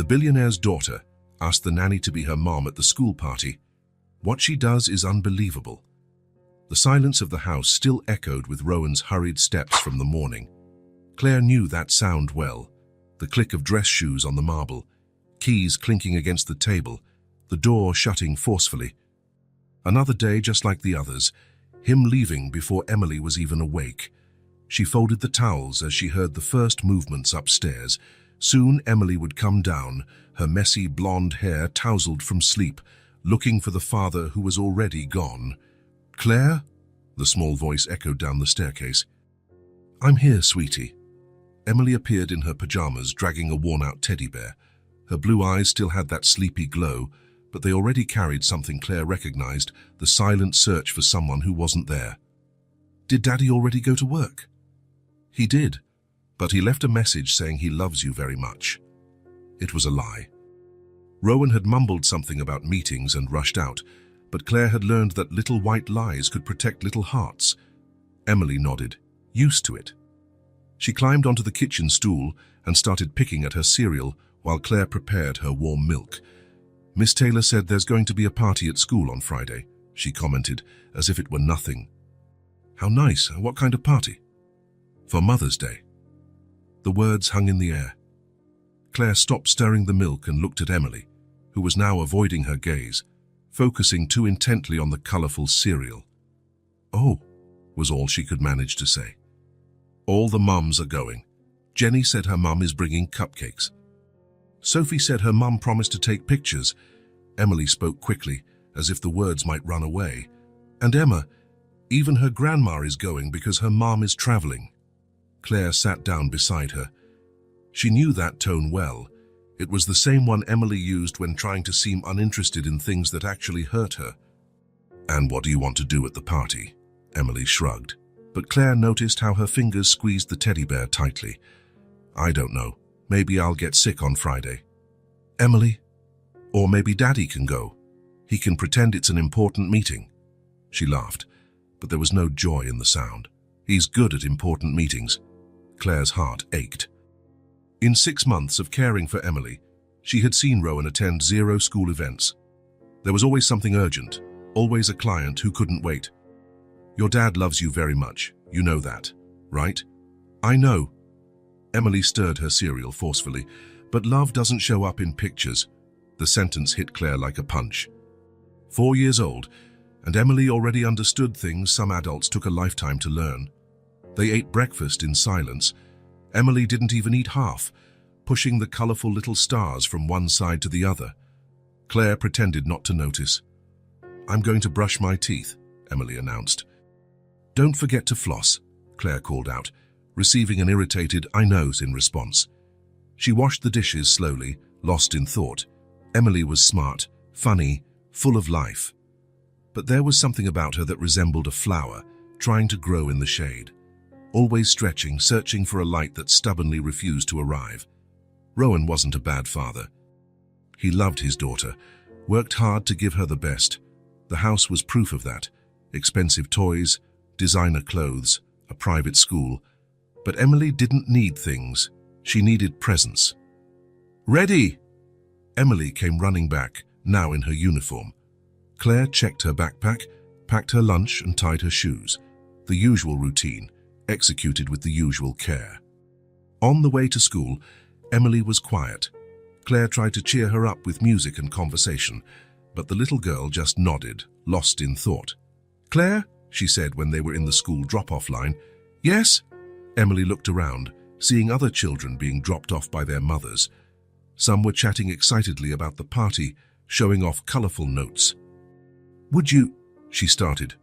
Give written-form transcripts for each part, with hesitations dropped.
The billionaire's daughter asked the nanny to be her mom at the school party. What she does is unbelievable. The silence of the house still echoed with Rowan's hurried steps from the morning. Claire knew that sound well. The click of dress shoes on the marble, keys clinking against the table, the door shutting forcefully. Another day just like the others, him leaving before Emily was even awake. She folded the towels as she heard the first movements upstairs. Soon Emily would come down, her messy blonde hair tousled from sleep, looking for the father who was already gone. "Claire?" the small voice echoed down the staircase. "I'm here, sweetie." Emily appeared in her pajamas, dragging a worn-out teddy bear. Her blue eyes still had that sleepy glow, but they already carried something Claire recognized, the silent search for someone who wasn't there. "Did Daddy already go to work?" "He did, but he left a message saying he loves you very much." It was a lie. Rowan had mumbled something about meetings and rushed out, but Claire had learned that little white lies could protect little hearts. Emily nodded, used to it. She climbed onto the kitchen stool and started picking at her cereal while Claire prepared her warm milk. "Miss Taylor said there's going to be a party at school on Friday," she commented, as if it were nothing. "How nice. What kind of party?" "For Mother's Day." The words hung in the air. Claire stopped stirring the milk and looked at Emily, who was now avoiding her gaze, focusing too intently on the colorful cereal. "Oh," was all she could manage to say. "All the mums are going. Jenny said her mum is bringing cupcakes. Sophie said her mum promised to take pictures." Emily spoke quickly, as if the words might run away. "And Emma, even her grandma is going because her mum is traveling." Claire sat down beside her. She knew that tone well. It was the same one Emily used when trying to seem uninterested in things that actually hurt her. "And what do you want to do at the party?" Emily shrugged, but Claire noticed how her fingers squeezed the teddy bear tightly. "I don't know. Maybe I'll get sick on Friday." "Emily? Or maybe Daddy can go. He can pretend it's an important meeting." She laughed, but there was no joy in the sound. "He's good at important meetings." Claire's heart ached. In 6 months of caring for Emily, she had seen Rowan attend 0 school events. There was always something urgent, always a client who couldn't wait. "Your dad loves you very much, you know that, right?" "I know." Emily stirred her cereal forcefully, "but love doesn't show up in pictures." The sentence hit Claire like a punch. 4 years old, and Emily already understood things some adults took a lifetime to learn. They ate breakfast in silence. Emily didn't even eat half, pushing the colorful little stars from one side to the other. Claire pretended not to notice. "I'm going to brush my teeth," Emily announced. "Don't forget to floss," Claire called out, receiving an irritated "I knows" in response. She washed the dishes slowly, lost in thought. Emily was smart, funny, full of life. But there was something about her that resembled a flower, trying to grow in the shade. Always stretching, searching for a light that stubbornly refused to arrive. Rowan wasn't a bad father. He loved his daughter, worked hard to give her the best. The house was proof of that. Expensive toys, designer clothes, a private school. But Emily didn't need things. She needed presence. "Ready!" Emily came running back, now in her uniform. Claire checked her backpack, packed her lunch and tied her shoes. The usual routine, executed with the usual care. On the way to school, Emily was quiet. Claire tried to cheer her up with music and conversation, but the little girl just nodded, lost in thought. "Claire?" she said when they were in the school drop-off line. "Yes?" Emily looked around, seeing other children being dropped off by their mothers. Some were chatting excitedly about the party, showing off colorful notes. "Would you—" she started,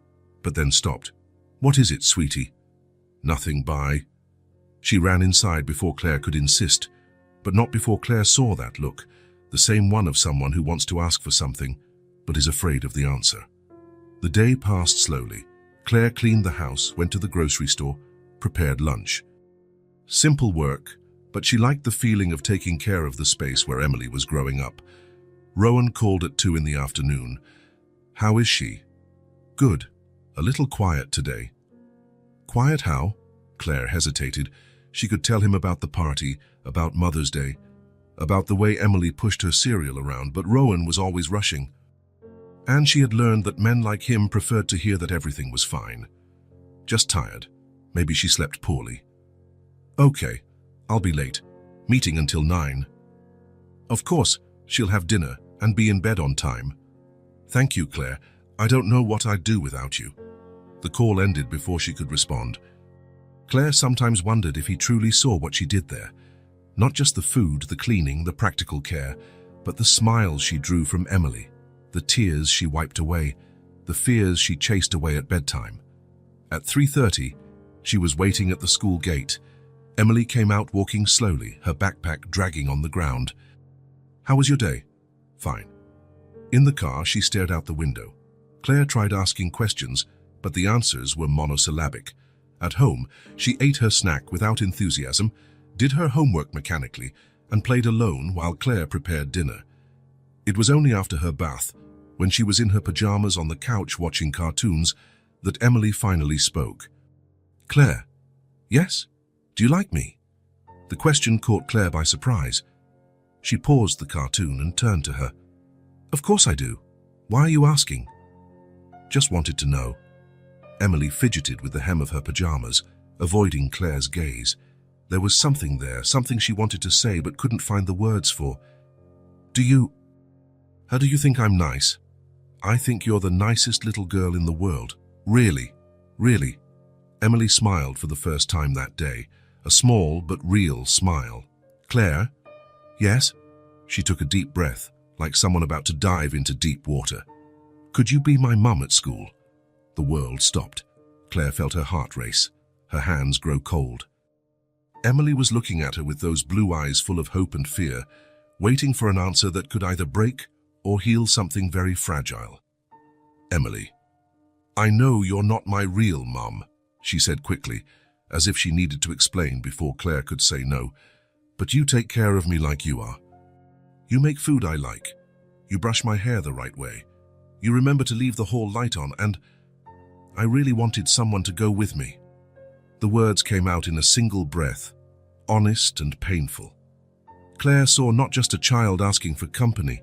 but then stopped. "What is it, sweetie?" "Nothing, bye." She ran inside before Claire could insist, but not before Claire saw that look, the same one of someone who wants to ask for something, but is afraid of the answer. The day passed slowly. Claire cleaned the house, went to the grocery store, prepared lunch. Simple work, but she liked the feeling of taking care of the space where Emily was growing up. Rowan called at 2 in the afternoon. "How is she?" "Good. A little quiet today." "Quiet how?" Claire hesitated. She could tell him about the party, about Mother's Day. about the way Emily pushed her cereal around, but Rowan was always rushing. And she had learned that men like him preferred to hear that everything was fine. Just tired. Maybe she slept poorly. Okay, I'll be late. Meeting until 9. Of course, she'll have dinner and be in bed on time. Thank you, Claire. I don't know what I'd do without you. The call ended before she could respond. Claire sometimes wondered if he truly saw what she did there. Not just the food, the cleaning, the practical care, but the smiles she drew from Emily, the tears she wiped away, the fears she chased away at bedtime. At 3:30, she was waiting at the school gate. Emily came out walking slowly, her backpack dragging on the ground. How was your day? Fine. In the car, she stared out the window. Claire tried asking questions, but the answers were monosyllabic. At home, she ate her snack without enthusiasm, did her homework mechanically, and played alone while Claire prepared dinner. It was only after her bath, when she was in her pajamas on the couch watching cartoons, that Emily finally spoke. Claire, yes? Do you like me? The question caught Claire by surprise. She paused the cartoon and turned to her. Of course I do. Why are you asking? Just wanted to know. Emily fidgeted with the hem of her pajamas, avoiding Claire's gaze. There was something there, something she wanted to say but couldn't find the words for. How do you think I'm nice? I think you're the nicest little girl in the world. Really? Really? Emily smiled for the first time that day, a small but real smile. Claire? Yes? She took a deep breath, like someone about to dive into deep water. Could you be my mum at school? The world stopped. Claire felt her heart race, her hands grow cold. Emily was looking at her with those blue eyes full of hope and fear, waiting for an answer that could either break or heal something very fragile. Emily, I know you're not my real mum, she said quickly, as if she needed to explain before Claire could say no, but you take care of me like you are. You make food I like. You brush my hair the right way. You remember to leave the hall light on, and I really wanted someone to go with me. The words came out in a single breath, honest and painful. Claire saw not just a child asking for company,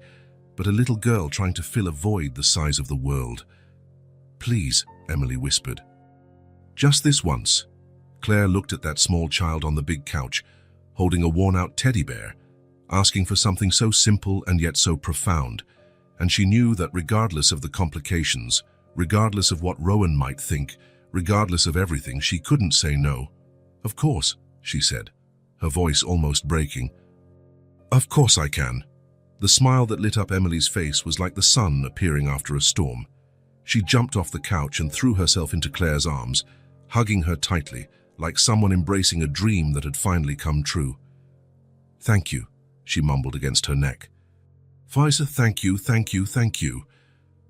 but a little girl trying to fill a void the size of the world. Please, Emily whispered. Just this once. Claire looked at that small child on the big couch, holding a worn-out teddy bear, asking for something so simple and yet so profound, and she knew that regardless of the complications, regardless of what Rowan might think, regardless of everything, she couldn't say no. Of course, she said, her voice almost breaking. Of course I can. The smile that lit up Emily's face was like the sun appearing after a storm. She jumped off the couch and threw herself into Claire's arms, hugging her tightly, like someone embracing a dream that had finally come true. Thank you, she mumbled against her neck. Faiza, thank you, thank you, thank you.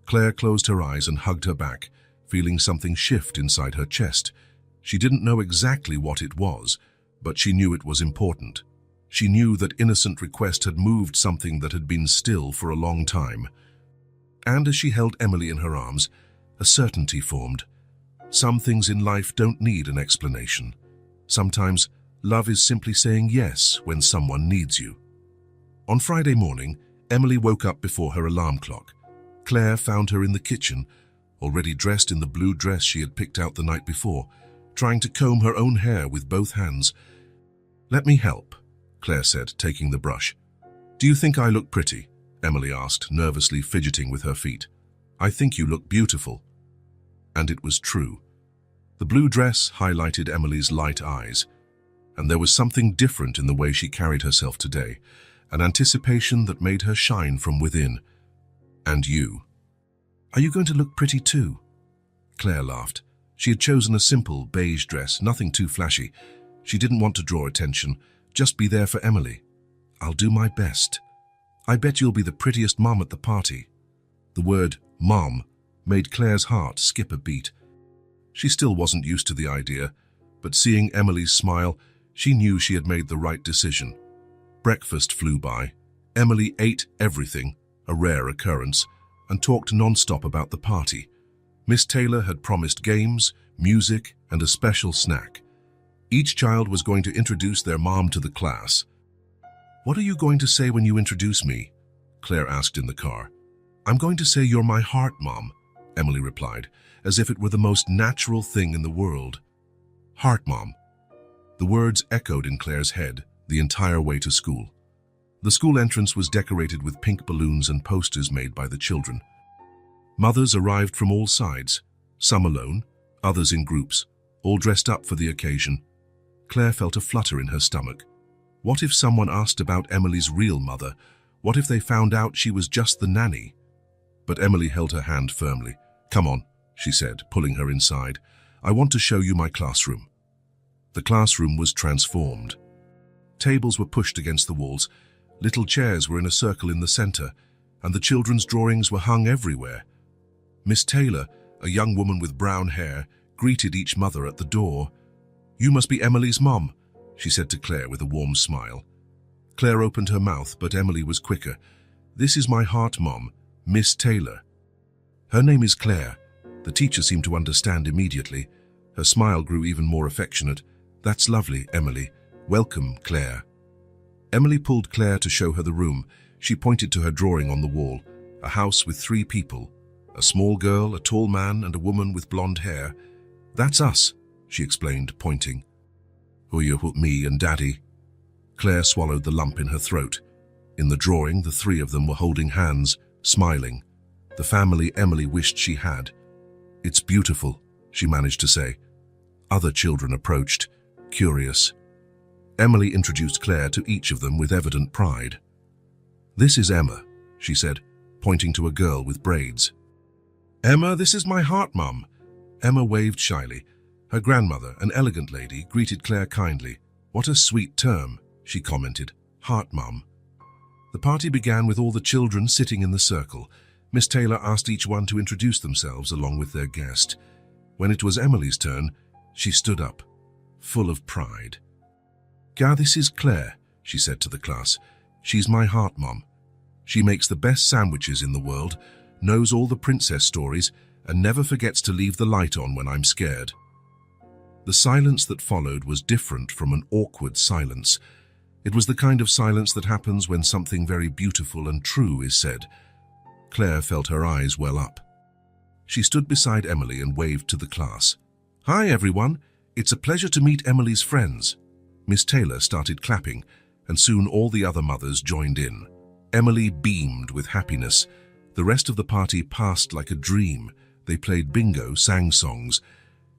Claire closed her eyes and hugged her back, feeling something shift inside her chest. She didn't know exactly what it was, but she knew it was important. She knew that innocent request had moved something that had been still for a long time. And as she held Emily in her arms, a certainty formed. Some things in life don't need an explanation. Sometimes love is simply saying yes when someone needs you. On Friday morning, Emily woke up before her alarm clock. Claire found her in the kitchen, already dressed in the blue dress she had picked out the night before, trying to comb her own hair with both hands. Let me help, Claire said, taking the brush. Do you think I look pretty? Emily asked, nervously fidgeting with her feet. I think you look beautiful. And it was true. The blue dress highlighted Emily's light eyes, and there was something different in the way she carried herself today, an anticipation that made her shine from within. And you? Are you going to look pretty too? Claire laughed. She had chosen a simple beige dress, nothing too flashy. She didn't want to draw attention, just be there for Emily. I'll do my best. I bet you'll be the prettiest mom at the party. The word mom made Claire's heart skip a beat. She still wasn't used to the idea, but seeing Emily's smile, she knew she had made the right decision. Breakfast flew by. Emily ate everything, a rare occurrence, and talked non-stop about the party. Miss Taylor had promised games, music, and a special snack. Each child was going to introduce their mom to the class. "What are you going to say when you introduce me?" Claire asked in the car. "I'm going to say you're my heart, Mom," Emily replied, as if it were the most natural thing in the world. "Heart, Mom." The words echoed in Claire's head the entire way to school. The school entrance was decorated with pink balloons and posters made by the children. Mothers arrived from all sides, some alone, others in groups, all dressed up for the occasion. Claire felt a flutter in her stomach. What if someone asked about Emily's real mother? What if they found out she was just the nanny? But Emily held her hand firmly. "Come on," she said, pulling her inside. "I want to show you my classroom." The classroom was transformed. Tables were pushed against the walls, little chairs were in a circle in the center, and the children's drawings were hung everywhere. Miss Taylor, a young woman with brown hair, greeted each mother at the door. "You must be Emily's mom," she said to Claire with a warm smile. Claire opened her mouth, but Emily was quicker. "This is my heart, Mom, Miss Taylor." Her name is Claire. The teacher seemed to understand immediately. Her smile grew even more affectionate. "That's lovely, Emily. Welcome, Claire." Emily pulled Claire to show her the room. She pointed to her drawing on the wall, a house with 3 people, a small girl, a tall man, and a woman with blonde hair. "That's us," she explained, pointing. "Oh, you're me and Daddy." Claire swallowed the lump in her throat. In the drawing, the 3 of them were holding hands, smiling. The family Emily wished she had. "It's beautiful," she managed to say. Other children approached, curious. Emily introduced Claire to each of them with evident pride. "This is Emma," she said, pointing to a girl with braids. "Emma, this is my heart, Mum." Emma waved shyly. Her grandmother, an elegant lady, greeted Claire kindly. "What a sweet term," she commented. "Heart, Mum." The party began with all the children sitting in the circle. Miss Taylor asked each one to introduce themselves along with their guest. When it was Emily's turn, she stood up, full of pride. "This is Claire," she said to the class. "She's my heart, Mom. She makes the best sandwiches in the world, knows all the princess stories, and never forgets to leave the light on when I'm scared." The silence that followed was different from an awkward silence. It was the kind of silence that happens when something very beautiful and true is said. Claire felt her eyes well up. She stood beside Emily and waved to the class. "Hi, everyone. It's a pleasure to meet Emily's friends." Miss Taylor started clapping, and soon all the other mothers joined in. Emily beamed with happiness. The rest of the party passed like a dream. They played bingo, sang songs,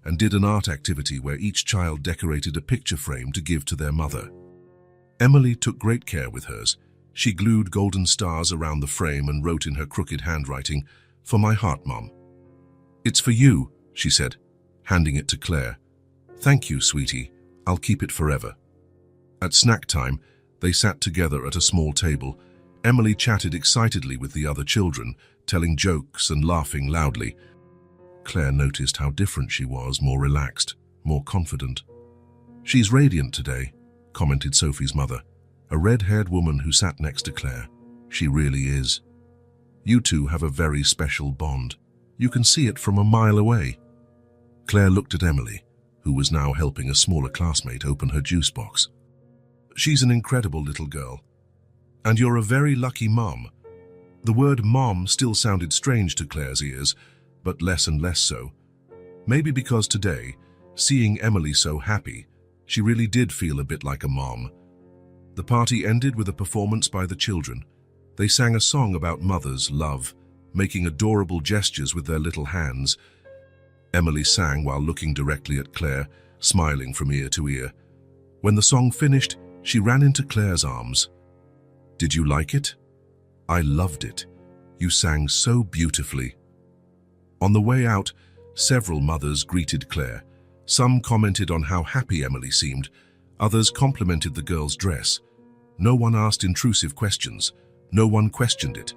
and did an art activity where each child decorated a picture frame to give to their mother. Emily took great care with hers. She glued golden stars around the frame and wrote in her crooked handwriting, "For my heart, Mom." "It's for you," she said, handing it to Claire. "Thank you, sweetie. I'll keep it forever." At snack time, they sat together at a small table. Emily chatted excitedly with the other children, telling jokes and laughing loudly. Claire noticed how different she was, more relaxed, more confident. "She's radiant today," commented Sophie's mother, a red-haired woman who sat next to Claire. "She really is. You two have a very special bond. You can see it from a mile away." Claire looked at Emily, who was now helping a smaller classmate open her juice box. "She's an incredible little girl. And you're a very lucky mom." The word mom still sounded strange to Claire's ears, but less and less so. Maybe because today, seeing Emily so happy, she really did feel a bit like a mom. The party ended with a performance by the children. They sang a song about mother's love, making adorable gestures with their little hands. Emily sang while looking directly at Claire, smiling from ear to ear. When the song finished, she ran into Claire's arms. "Did you like it?" "I loved it. You sang so beautifully." On the way out, several mothers greeted Claire. Some commented on how happy Emily seemed. Others complimented the girl's dress. No one asked intrusive questions. No one questioned it.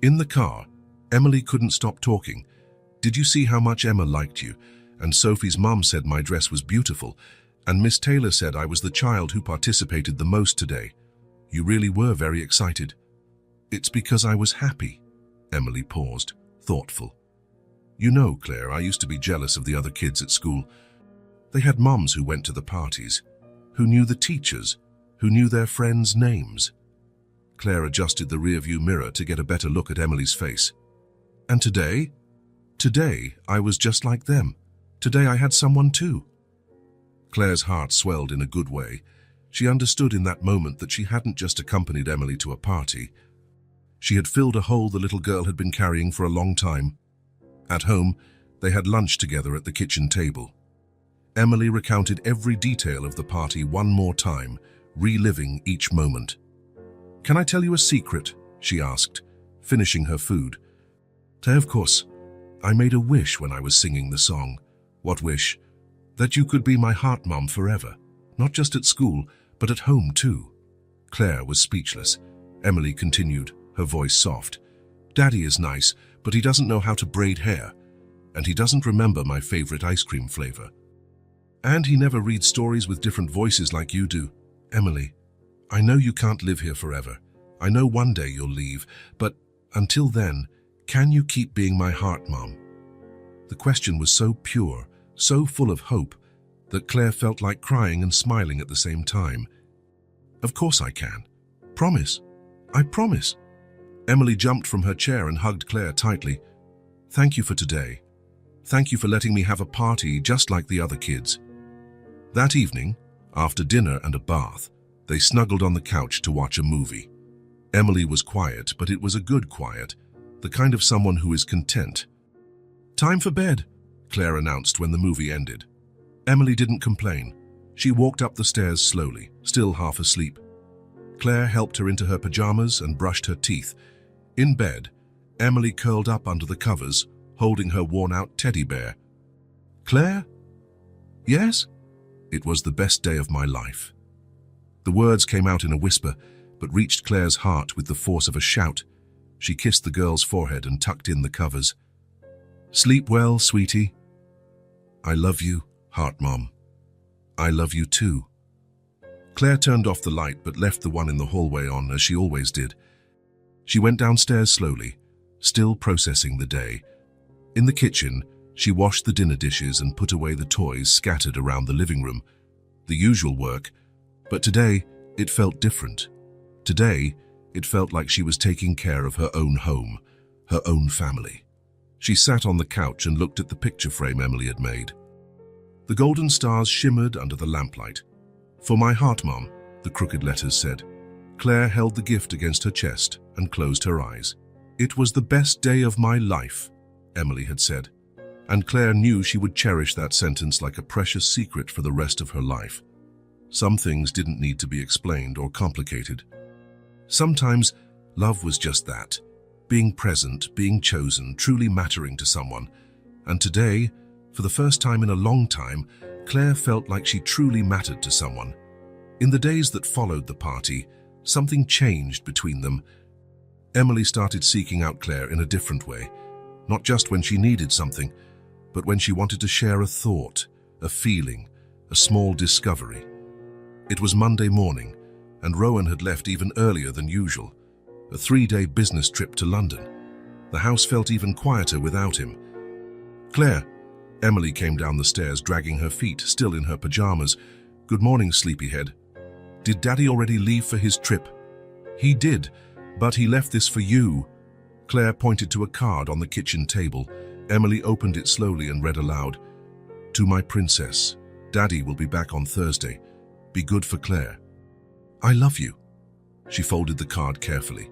In the car, Emily couldn't stop talking. "Did you see how much Emma liked you? And Sophie's mum said my dress was beautiful. And Miss Taylor said I was the child who participated the most today. You really were very excited." "It's because I was happy." Emily paused, thoughtful. "You know, Claire, I used to be jealous of the other kids at school. They had mums who went to the parties, who knew the teachers, who knew their friends' names. Claire adjusted the rearview mirror to get a better look at Emily's face. And today? Today, I was just like them. Today I had someone too. Claire's heart swelled in a good way. She understood in that moment that she hadn't just accompanied Emily to a party. She had filled a hole the little girl had been carrying for a long time. At home, they had lunch together at the kitchen table. Emily recounted every detail of the party one more time, reliving each moment. "Can I tell you a secret?" she asked, finishing her food. "Of course. I made a wish when I was singing the song." "What wish?" "That you could be my heart mom forever. Not just at school, but at home too." Claire was speechless. Emily continued, her voice soft. "Daddy is nice, but he doesn't know how to braid hair. And he doesn't remember my favorite ice cream flavor. And he never reads stories with different voices like you do. Emily, I know you can't live here forever. I know one day you'll leave, but until then, can you keep being my heart mom?" The question was so pure, so full of hope, that Claire felt like crying and smiling at the same time. "Of course I can. Promise. I promise." Emily jumped from her chair and hugged Claire tightly. "Thank you for today. Thank you for letting me have a party just like the other kids." That evening, after dinner and a bath, they snuggled on the couch to watch a movie. Emily was quiet, but it was a good quiet, the kind of someone who is content. "Time for bed," Claire announced when the movie ended. Emily didn't complain. She walked up the stairs slowly, still half asleep. Claire helped her into her pajamas and brushed her teeth. In bed, Emily curled up under the covers, holding her worn-out teddy bear. "Claire?" "Yes?" "It was the best day of my life." The words came out in a whisper, but reached Claire's heart with the force of a shout. She kissed the girl's forehead and tucked in the covers. "Sleep well, sweetie." "I love you, heart mom." "I love you too." Claire turned off the light but left the one in the hallway on, as she always did. She went downstairs slowly, still processing the day. In the kitchen, she washed the dinner dishes and put away the toys scattered around the living room. The usual work, but today it felt different. Today, it felt like she was taking care of her own home, her own family. She sat on the couch and looked at the picture frame Emily had made. The golden stars shimmered under the lamplight. "For my heart, Mom," the crooked letters said. Claire held the gift against her chest and closed her eyes. "It was the best day of my life," Emily had said, and Claire knew she would cherish that sentence like a precious secret for the rest of her life. Some things didn't need to be explained or complicated. Sometimes love was just that, being present, being chosen, truly mattering to someone. And today, for the first time in a long time, Claire felt like she truly mattered to someone. In the days that followed the party, something changed between them. Emily started seeking out Claire in a different way, not just when she needed something, but when she wanted to share a thought, a feeling, a small discovery. It was Monday morning, and Rowan had left even earlier than usual, a 3-day business trip to London. The house felt even quieter without him. "Claire," Emily came down the stairs, dragging her feet, still in her pajamas. "Good morning, sleepyhead. Did Daddy already leave for his trip?" "He did, but he left this for you." Claire pointed to a card on the kitchen table. Emily opened it slowly and read aloud. "To my princess, Daddy will be back on Thursday. Be good for Claire. I love you." She folded the card carefully.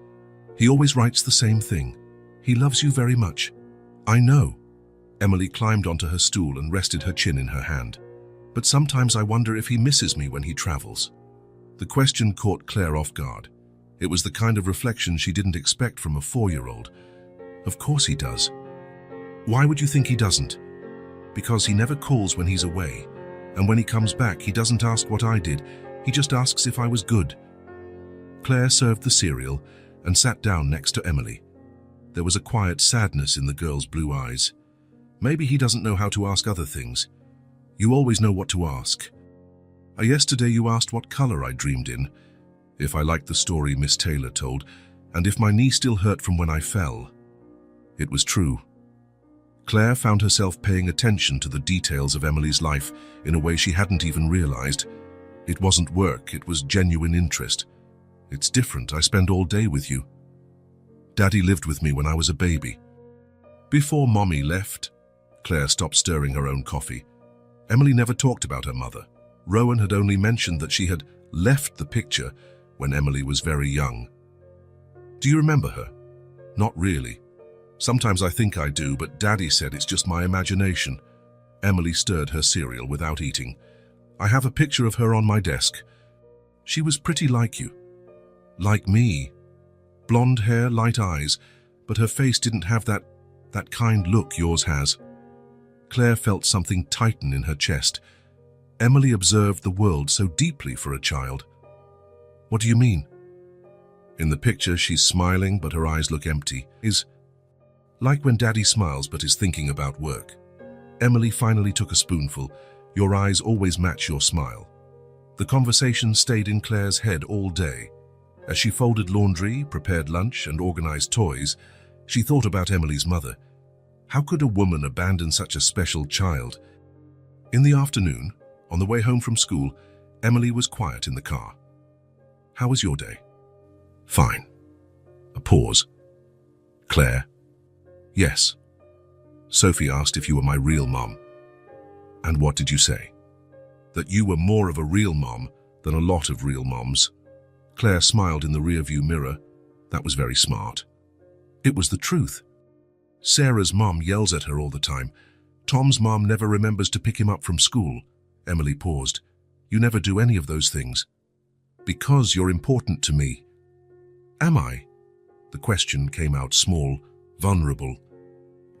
"He always writes the same thing. He loves you very much." "I know." Emily climbed onto her stool and rested her chin in her hand. "But sometimes I wonder if he misses me when he travels." The question caught Claire off guard. It was the kind of reflection she didn't expect from a 4-year-old. "Of course he does." "Why would you think he doesn't?" "Because he never calls when he's away. And when he comes back, he doesn't ask what I did. He just asks if I was good." Claire served the cereal and sat down next to Emily. There was a quiet sadness in the girl's blue eyes. "Maybe he doesn't know how to ask other things. You always know what to ask. Yesterday you asked what color I dreamed in, if I liked the story Miss Taylor told, and if my knee still hurt from when I fell." It was true. Claire found herself paying attention to the details of Emily's life in a way she hadn't even realized. It wasn't work, it was genuine interest. It's different, I spend all day with you. Daddy lived with me when I was a baby. Before Mommy left, Claire stopped stirring her own coffee. Emily never talked about her mother. Rowan had only mentioned that she had left the picture when Emily was very young. Do you remember her? Not really. Sometimes I think I do, but Daddy said it's just my imagination. Emily stirred her cereal without eating. I have a picture of her on my desk. She was pretty like you. Like me. Blonde hair, light eyes, but her face didn't have that kind look yours has. Claire felt something tighten in her chest. Emily observed the world so deeply for a child. What do you mean? In the picture, she's smiling, but her eyes look empty. Is like when Daddy smiles but is thinking about work. Emily finally took a spoonful. Your eyes always match your smile. The conversation stayed in Claire's head all day. As she folded laundry, prepared lunch, and organized toys, she thought about Emily's mother. How could a woman abandon such a special child? In the afternoon, on the way home from school, Emily was quiet in the car. How was your day? Fine. A pause. Claire? Yes. Sophie asked if you were my real mom. And what did you say? That you were more of a real mom than a lot of real moms. Claire smiled in the rearview mirror. That was very smart. It was the truth. Sarah's mom yells at her all the time. Tom's mom never remembers to pick him up from school. Emily paused. You never do any of those things. Because you're important to me. Am I? The question came out small, vulnerable.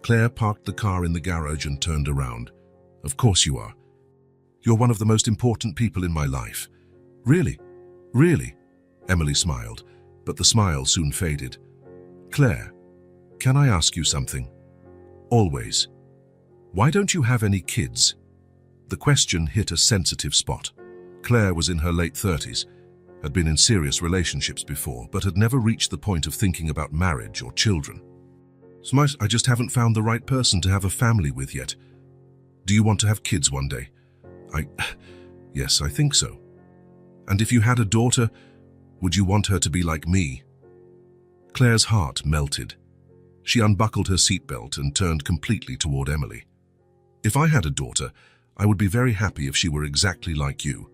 Claire parked the car in the garage and turned around. Of course you are. You're one of the most important people in my life. Really? Really? Emily smiled, but the smile soon faded. Claire, can I ask you something? Always. Why don't you have any kids? The question hit a sensitive spot. Claire was in her late 30s, had been in serious relationships before, but had never reached the point of thinking about marriage or children. I just haven't found the right person to have a family with yet. Do you want to have kids one day? Yes, I think so. And if you had a daughter, would you want her to be like me? Claire's heart melted. She unbuckled her seatbelt and turned completely toward Emily. If I had a daughter, I would be very happy if she were exactly like you.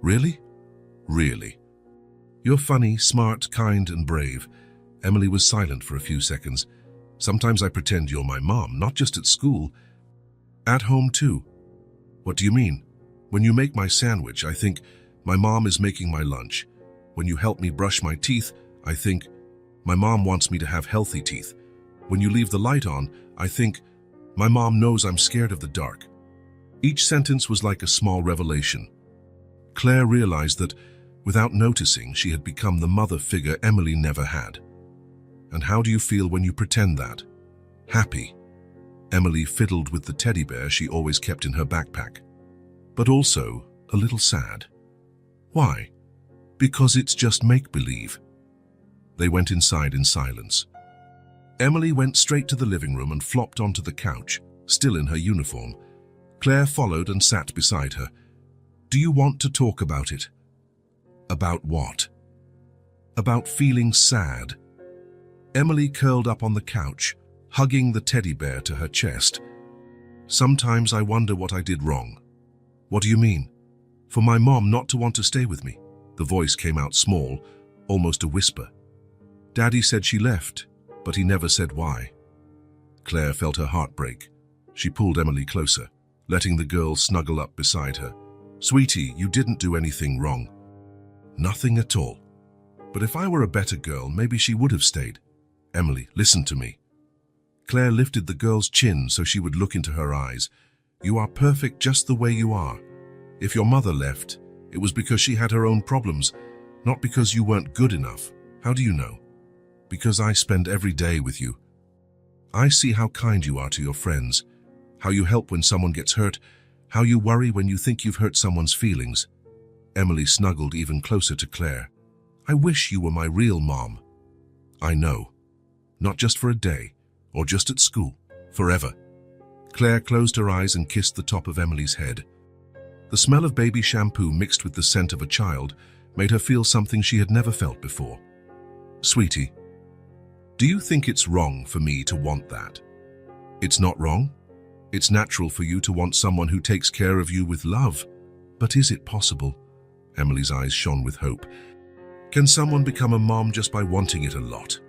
Really? Really. You're funny, smart, kind, and brave. Emily was silent for a few seconds. Sometimes I pretend you're my mom, not just at school. At home too. What do you mean? When you make my sandwich, I think, my mom is making my lunch. When you help me brush my teeth, I think, my mom wants me to have healthy teeth. When you leave the light on, I think, my mom knows I'm scared of the dark. Each sentence was like a small revelation. Claire realized that, without noticing, she had become the mother figure Emily never had. And how do you feel when you pretend that? Happy. Emily fiddled with the teddy bear she always kept in her backpack. But also a little sad. Why? Because it's just make-believe. They went inside in silence. Emily went straight to the living room and flopped onto the couch, still in her uniform. Claire followed and sat beside her. Do you want to talk about it? About what? About feeling sad. Emily curled up on the couch, hugging the teddy bear to her chest. Sometimes I wonder what I did wrong. What do you mean? For my mom not to want to stay with me. The voice came out small, almost a whisper. Daddy said she left, but he never said why. Claire felt her heart break. She pulled Emily closer, letting the girl snuggle up beside her. Sweetie, you didn't do anything wrong. Nothing at all. But if I were a better girl, maybe she would have stayed. Emily, listen to me. Claire lifted the girl's chin so she would look into her eyes. You are perfect just the way you are. If your mother left, it was because she had her own problems, not because you weren't good enough. How do you know? Because I spend every day with you. I see how kind you are to your friends, how you help when someone gets hurt, how you worry when you think you've hurt someone's feelings. Emily snuggled even closer to Claire. I wish you were my real mom. I know. Not just for a day, or just at school, forever. Claire closed her eyes and kissed the top of Emily's head. The smell of baby shampoo mixed with the scent of a child made her feel something she had never felt before. Sweetie, do you think it's wrong for me to want that? It's not wrong. It's natural for you to want someone who takes care of you with love. But is it possible? Emily's eyes shone with hope. Can someone become a mom just by wanting it a lot?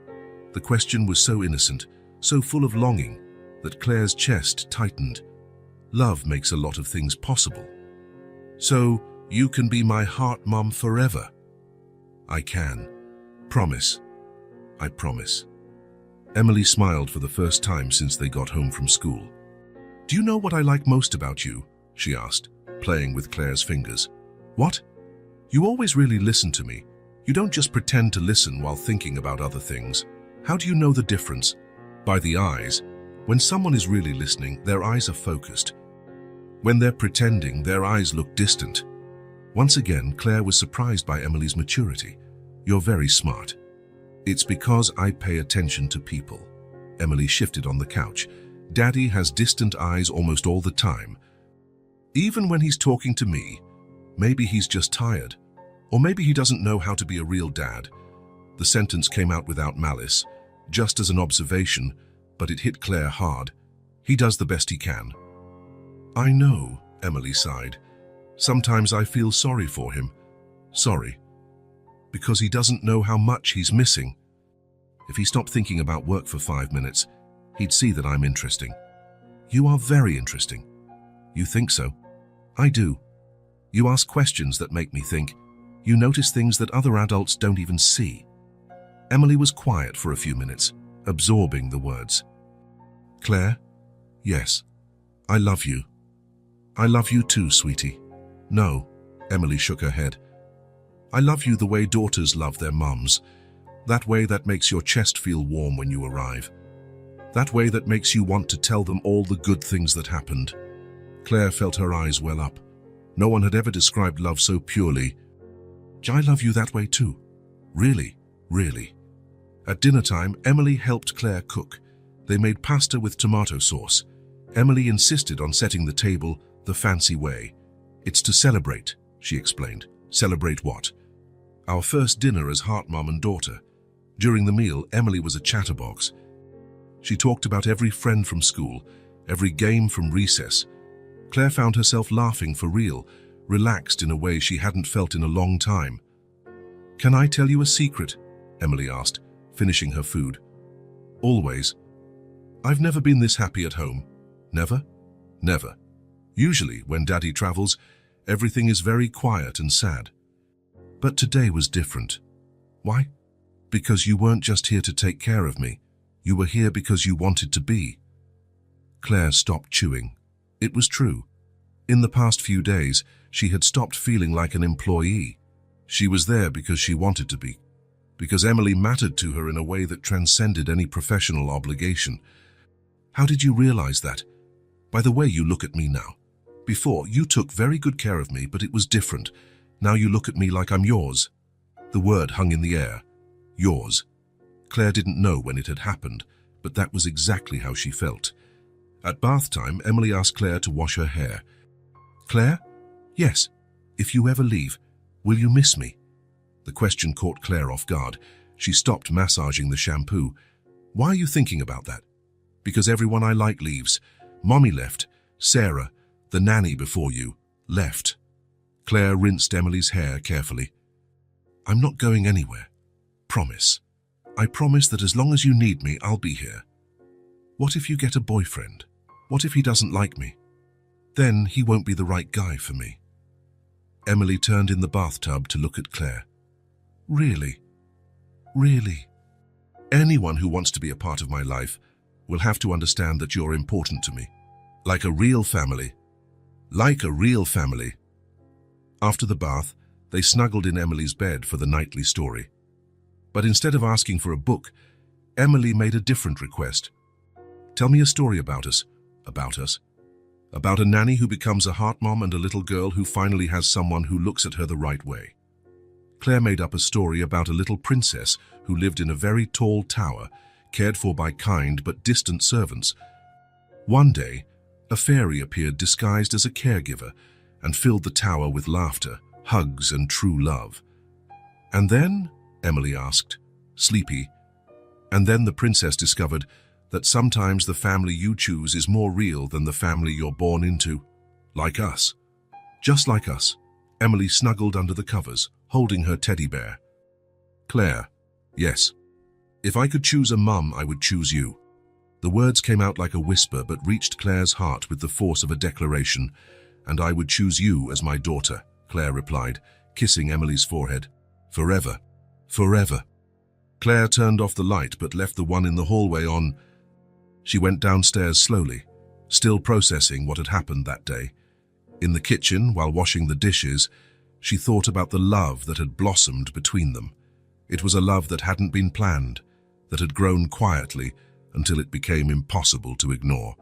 The question was so innocent, so full of longing, that Claire's chest tightened. Love makes a lot of things possible. So, you can be my heart mom forever? I can. Promise. I promise. Emily smiled for the first time since they got home from school. Do you know what I like most about you? She asked, playing with Claire's fingers. What? You always really listen to me. You don't just pretend to listen while thinking about other things. How do you know the difference? By the eyes. When someone is really listening, their eyes are focused. When they're pretending, their eyes look distant. Once again, Claire was surprised by Emily's maturity. You're very smart. It's because I pay attention to people. Emily shifted on the couch. Daddy has distant eyes almost all the time. Even when he's talking to me, maybe he's just tired. Or maybe he doesn't know how to be a real dad. The sentence came out without malice, just as an observation, but it hit Claire hard. He does the best he can. I know, Emily sighed. Sometimes I feel sorry for him. Sorry. Because he doesn't know how much he's missing. If he stopped thinking about work for 5 minutes, he'd see that I'm interesting. You are very interesting. You think so? I do. You ask questions that make me think. You notice things that other adults don't even see. Emily was quiet for a few minutes, absorbing the words. Claire? Yes. I love you. I love you too, sweetie. No, Emily shook her head. I love you the way daughters love their mums. That way that makes your chest feel warm when you arrive. That way that makes you want to tell them all the good things that happened. Claire felt her eyes well up. No one had ever described love so purely. I love you that way too. Really, really. At dinner time, Emily helped Claire cook. They made pasta with tomato sauce. Emily insisted on setting the table the fancy way. It's to celebrate, she explained. Celebrate what? Our first dinner as heart mom and daughter. During the meal, Emily was a chatterbox. She talked about every friend from school, every game from recess. Claire found herself laughing for real, relaxed in a way she hadn't felt in a long time. Can I tell you a secret? Emily asked, finishing her food. Always. I've never been this happy at home. Never? Never. Usually, when Daddy travels, everything is very quiet and sad. But today was different. Why? Because you weren't just here to take care of me. You were here because you wanted to be. Claire stopped chewing. It was true. In the past few days, she had stopped feeling like an employee. She was there because she wanted to be. Because Emily mattered to her in a way that transcended any professional obligation. How did you realize that? By the way you look at me now. Before, you took very good care of me, but it was different. Now you look at me like I'm yours. The word hung in the air. Yours. Claire didn't know when it had happened, but that was exactly how she felt. At bath time, Emily asked Claire to wash her hair. Claire? Yes. If you ever leave, will you miss me? The question caught Claire off guard. She stopped massaging the shampoo. Why are you thinking about that? Because everyone I like leaves. Mommy left. Sarah, the nanny before you, left. Claire rinsed Emily's hair carefully. I'm not going anywhere. Promise. I promise that as long as you need me, I'll be here. What if you get a boyfriend? What if he doesn't like me? Then he won't be the right guy for me. Emily turned in the bathtub to look at Claire. Really? Really? Anyone who wants to be a part of my life will have to understand that you're important to me. Like a real family. Like a real family. After the bath, they snuggled in Emily's bed for the nightly story. But instead of asking for a book, Emily made a different request. Tell me a story about us. About us. About a nanny who becomes a heart mom and a little girl who finally has someone who looks at her the right way. Claire made up a story about a little princess who lived in a very tall tower, cared for by kind but distant servants. One day, a fairy appeared disguised as a caregiver and filled the tower with laughter, hugs, and true love. "And then?" Emily asked, sleepy. "And then the princess discovered that sometimes the family you choose is more real than the family you're born into. Like us. Just like us." Emily snuggled under the covers, holding her teddy bear. "Claire, yes. If I could choose a mum, I would choose you." The words came out like a whisper but reached Claire's heart with the force of a declaration. "And I would choose you as my daughter," Claire replied, kissing Emily's forehead. "Forever. Forever." Claire turned off the light but left the one in the hallway on. She went downstairs slowly, still processing what had happened that day. In the kitchen, while washing the dishes, she thought about the love that had blossomed between them. It was a love that hadn't been planned, that had grown quietly until it became impossible to ignore.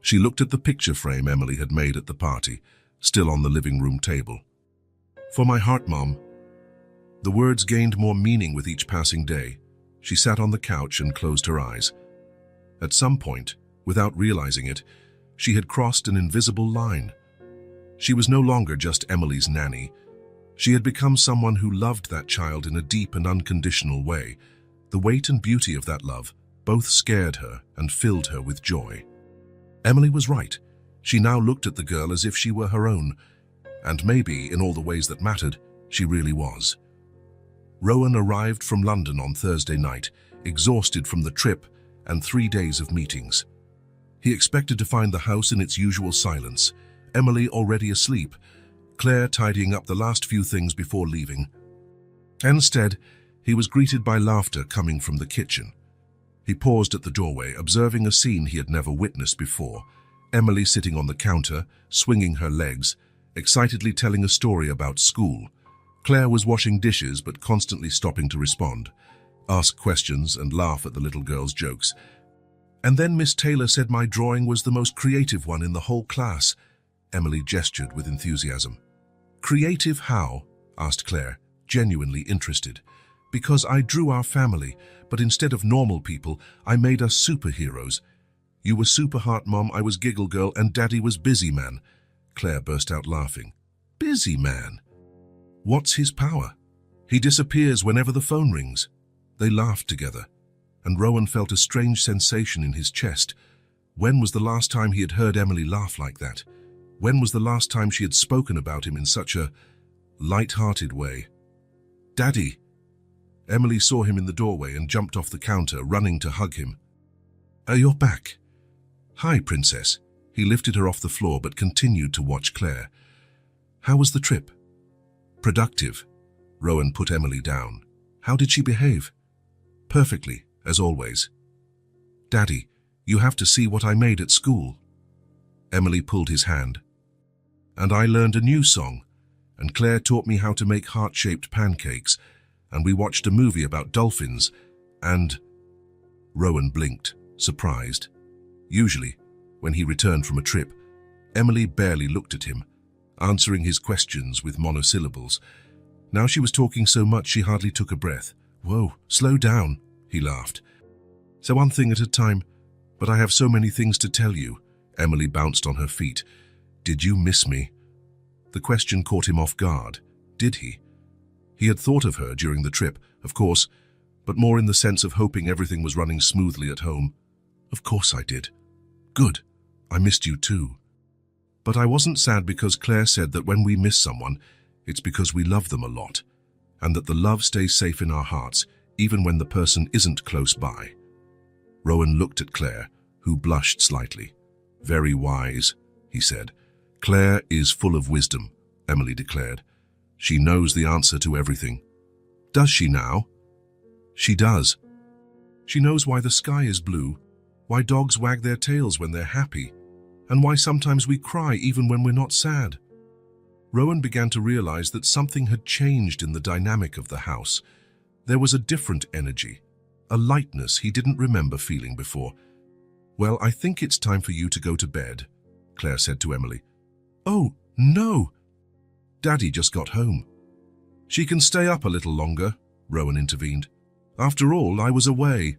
She looked at the picture frame Emily had made at the party, still on the living room table. "For my heart, Mom." The words gained more meaning with each passing day. She sat on the couch and closed her eyes. At some point, without realizing it, she had crossed an invisible line. She was no longer just Emily's nanny. She had become someone who loved that child in a deep and unconditional way. The weight and beauty of that love both scared her and filled her with joy. Emily was right. She now looked at the girl as if she were her own, and maybe, in all the ways that mattered, she really was. Rowan arrived from London on Thursday night, exhausted from the trip and 3 days of meetings. He expected to find the house in its usual silence, Emily already asleep, Claire tidying up the last few things before leaving. Instead, he was greeted by laughter coming from the kitchen. He paused at the doorway, observing a scene he had never witnessed before. Emily sitting on the counter, swinging her legs, excitedly telling a story about school. Claire was washing dishes but constantly stopping to respond, ask questions and laugh at the little girl's jokes. "And then Miss Taylor said my drawing was the most creative one in the whole class." Emily gestured with enthusiasm. "Creative how?" asked Claire, genuinely interested. "Because I drew our family, but instead of normal people, I made us superheroes. You were Superheart Mom, I was Giggle Girl, and Daddy was Busy Man." Claire burst out laughing. "Busy Man? What's his power?" "He disappears whenever the phone rings." They laughed together, and Rowan felt a strange sensation in his chest. When was the last time he had heard Emily laugh like that? When was the last time she had spoken about him in such a light-hearted way? "Daddy!" Emily saw him in the doorway and jumped off the counter, running to hug him. "You're back." "Hi, Princess." He lifted her off the floor but continued to watch Claire. "How was the trip?" "Productive." Rowan put Emily down. "How did she behave?" "Perfectly, as always." "Daddy, you have to see what I made at school." Emily pulled his hand. "And I learned a new song, and Claire taught me how to make heart-shaped pancakes, and we watched a movie about dolphins, and—" Rowan blinked, surprised. Usually, when he returned from a trip, Emily barely looked at him, answering his questions with monosyllables. Now she was talking so much she hardly took a breath. "Whoa, slow down," he laughed. "So one thing at a time, but I have so many things to tell you." Emily bounced on her feet. "Did you miss me?" The question caught him off guard. Did he? He had thought of her during the trip, of course, but more in the sense of hoping everything was running smoothly at home. "Of course I did." "Good. I missed you too." But I wasn't sad because Claire said that when we miss someone, it's because we love them a lot, and that the love stays safe in our hearts, even when the person isn't close by. Rowan looked at Claire, who blushed slightly. "Very wise," he said. "Claire is full of wisdom," Emily declared. "She knows the answer to everything." "Does she now?" "She does. She knows why the sky is blue, why dogs wag their tails when they're happy, and why sometimes we cry even when we're not sad." Rowan began to realize that something had changed in the dynamic of the house. There was a different energy, a lightness he didn't remember feeling before. "Well, I think it's time for you to go to bed," Claire said to Emily. "Oh, no!" "Daddy just got home." "She can stay up a little longer," Rowan intervened. "After all, I was away."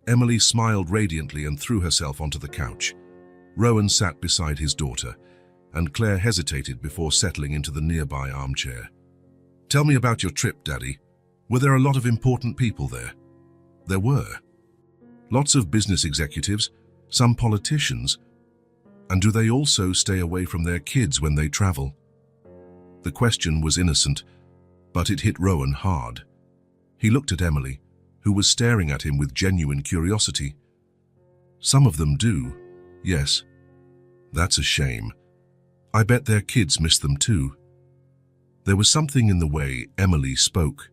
Emily smiled radiantly and threw herself onto the couch. Rowan sat beside his daughter, and Claire hesitated before settling into the nearby armchair. "Tell me about your trip, Daddy. Were there a lot of important people there?" "There were. Lots of business executives, some politicians. And do they also stay away from their kids when they travel?" The question was innocent, but it hit Rowan hard. He looked at Emily, who was staring at him with genuine curiosity. "Some of them do, yes." "That's a shame. I bet their kids miss them too." There was something in the way Emily spoke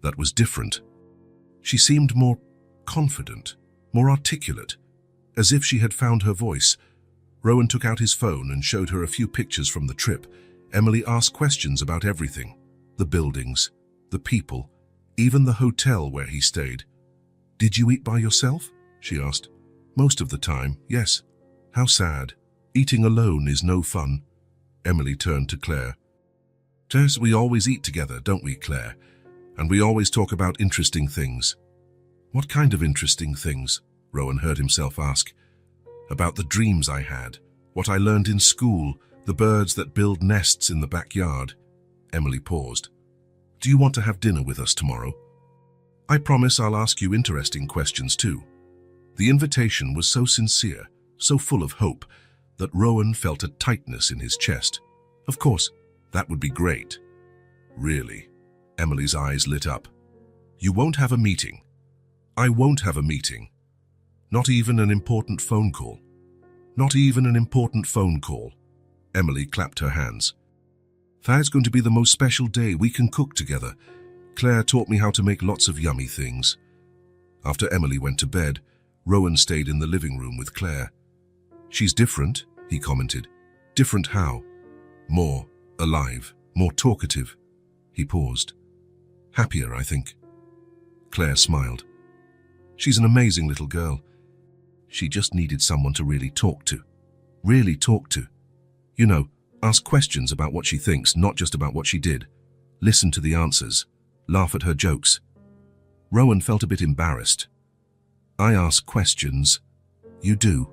that was different. She seemed more confident, more articulate, as if she had found her voice. Rowan took out his phone and showed her a few pictures from the trip. Emily asked questions about everything: the buildings, the people, even the hotel where he stayed. "Did you eat by yourself?" she asked. "Most of the time, yes." "How sad. Eating alone is no fun." Emily turned to Claire. "Tess, we always eat together, don't we, Claire? And we always talk about interesting things." "What kind of interesting things?" Rowan heard himself ask. "About the dreams I had, what I learned in school, the birds that build nests in the backyard." Emily paused. "Do you want to have dinner with us tomorrow?" "I promise I'll ask you interesting questions too." The invitation was so sincere, so full of hope, that Rowan felt a tightness in his chest. Of course, that would be great. "Really?" Emily's eyes lit up. "You won't have a meeting?" "I won't have a meeting. Not even an important phone call." "Not even an important phone call." Emily clapped her hands. "That's going to be the most special day. We can cook together. Claire taught me how to make lots of yummy things." After Emily went to bed, Rowan stayed in the living room with Claire. "She's different," he commented. "Different how?" "More alive, more talkative." He paused. "Happier, I think." Claire smiled. "She's an amazing little girl. She just needed someone to really talk to. Really talk to. You know, ask questions about what she thinks, not just about what she did. Listen to the answers. Laugh at her jokes." Rowan felt a bit embarrassed. "I ask questions." "You do?"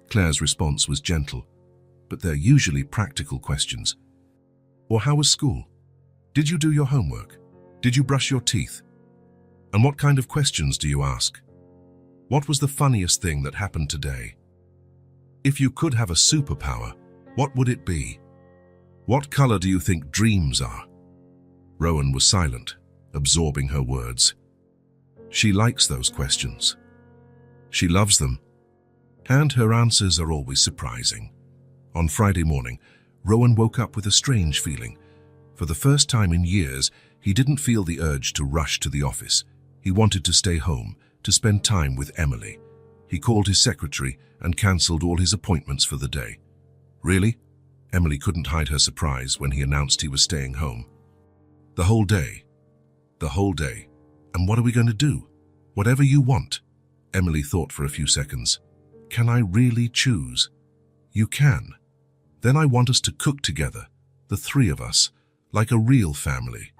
Claire's response was gentle, but they're usually practical questions. "Or how was school? Did you do your homework? Did you brush your teeth? And what kind of questions do you ask? What was the funniest thing that happened today? If you could have a superpower, what would it be? What color do you think dreams are?" Rowan was silent, absorbing her words. She likes those questions. She loves them. And her answers are always surprising. On Friday morning, Rowan woke up with a strange feeling. For the first time in years, he didn't feel the urge to rush to the office. He wanted to stay home, to spend time with Emily. He called his secretary and cancelled all his appointments for the day. "Really?" Emily couldn't hide her surprise when he announced he was staying home. "The whole day." "The whole day. And what are we going to do?" "Whatever you want." Emily thought for a few seconds. "Can I really choose?" "You can. Then I want us to cook together, the three of us, like a real family."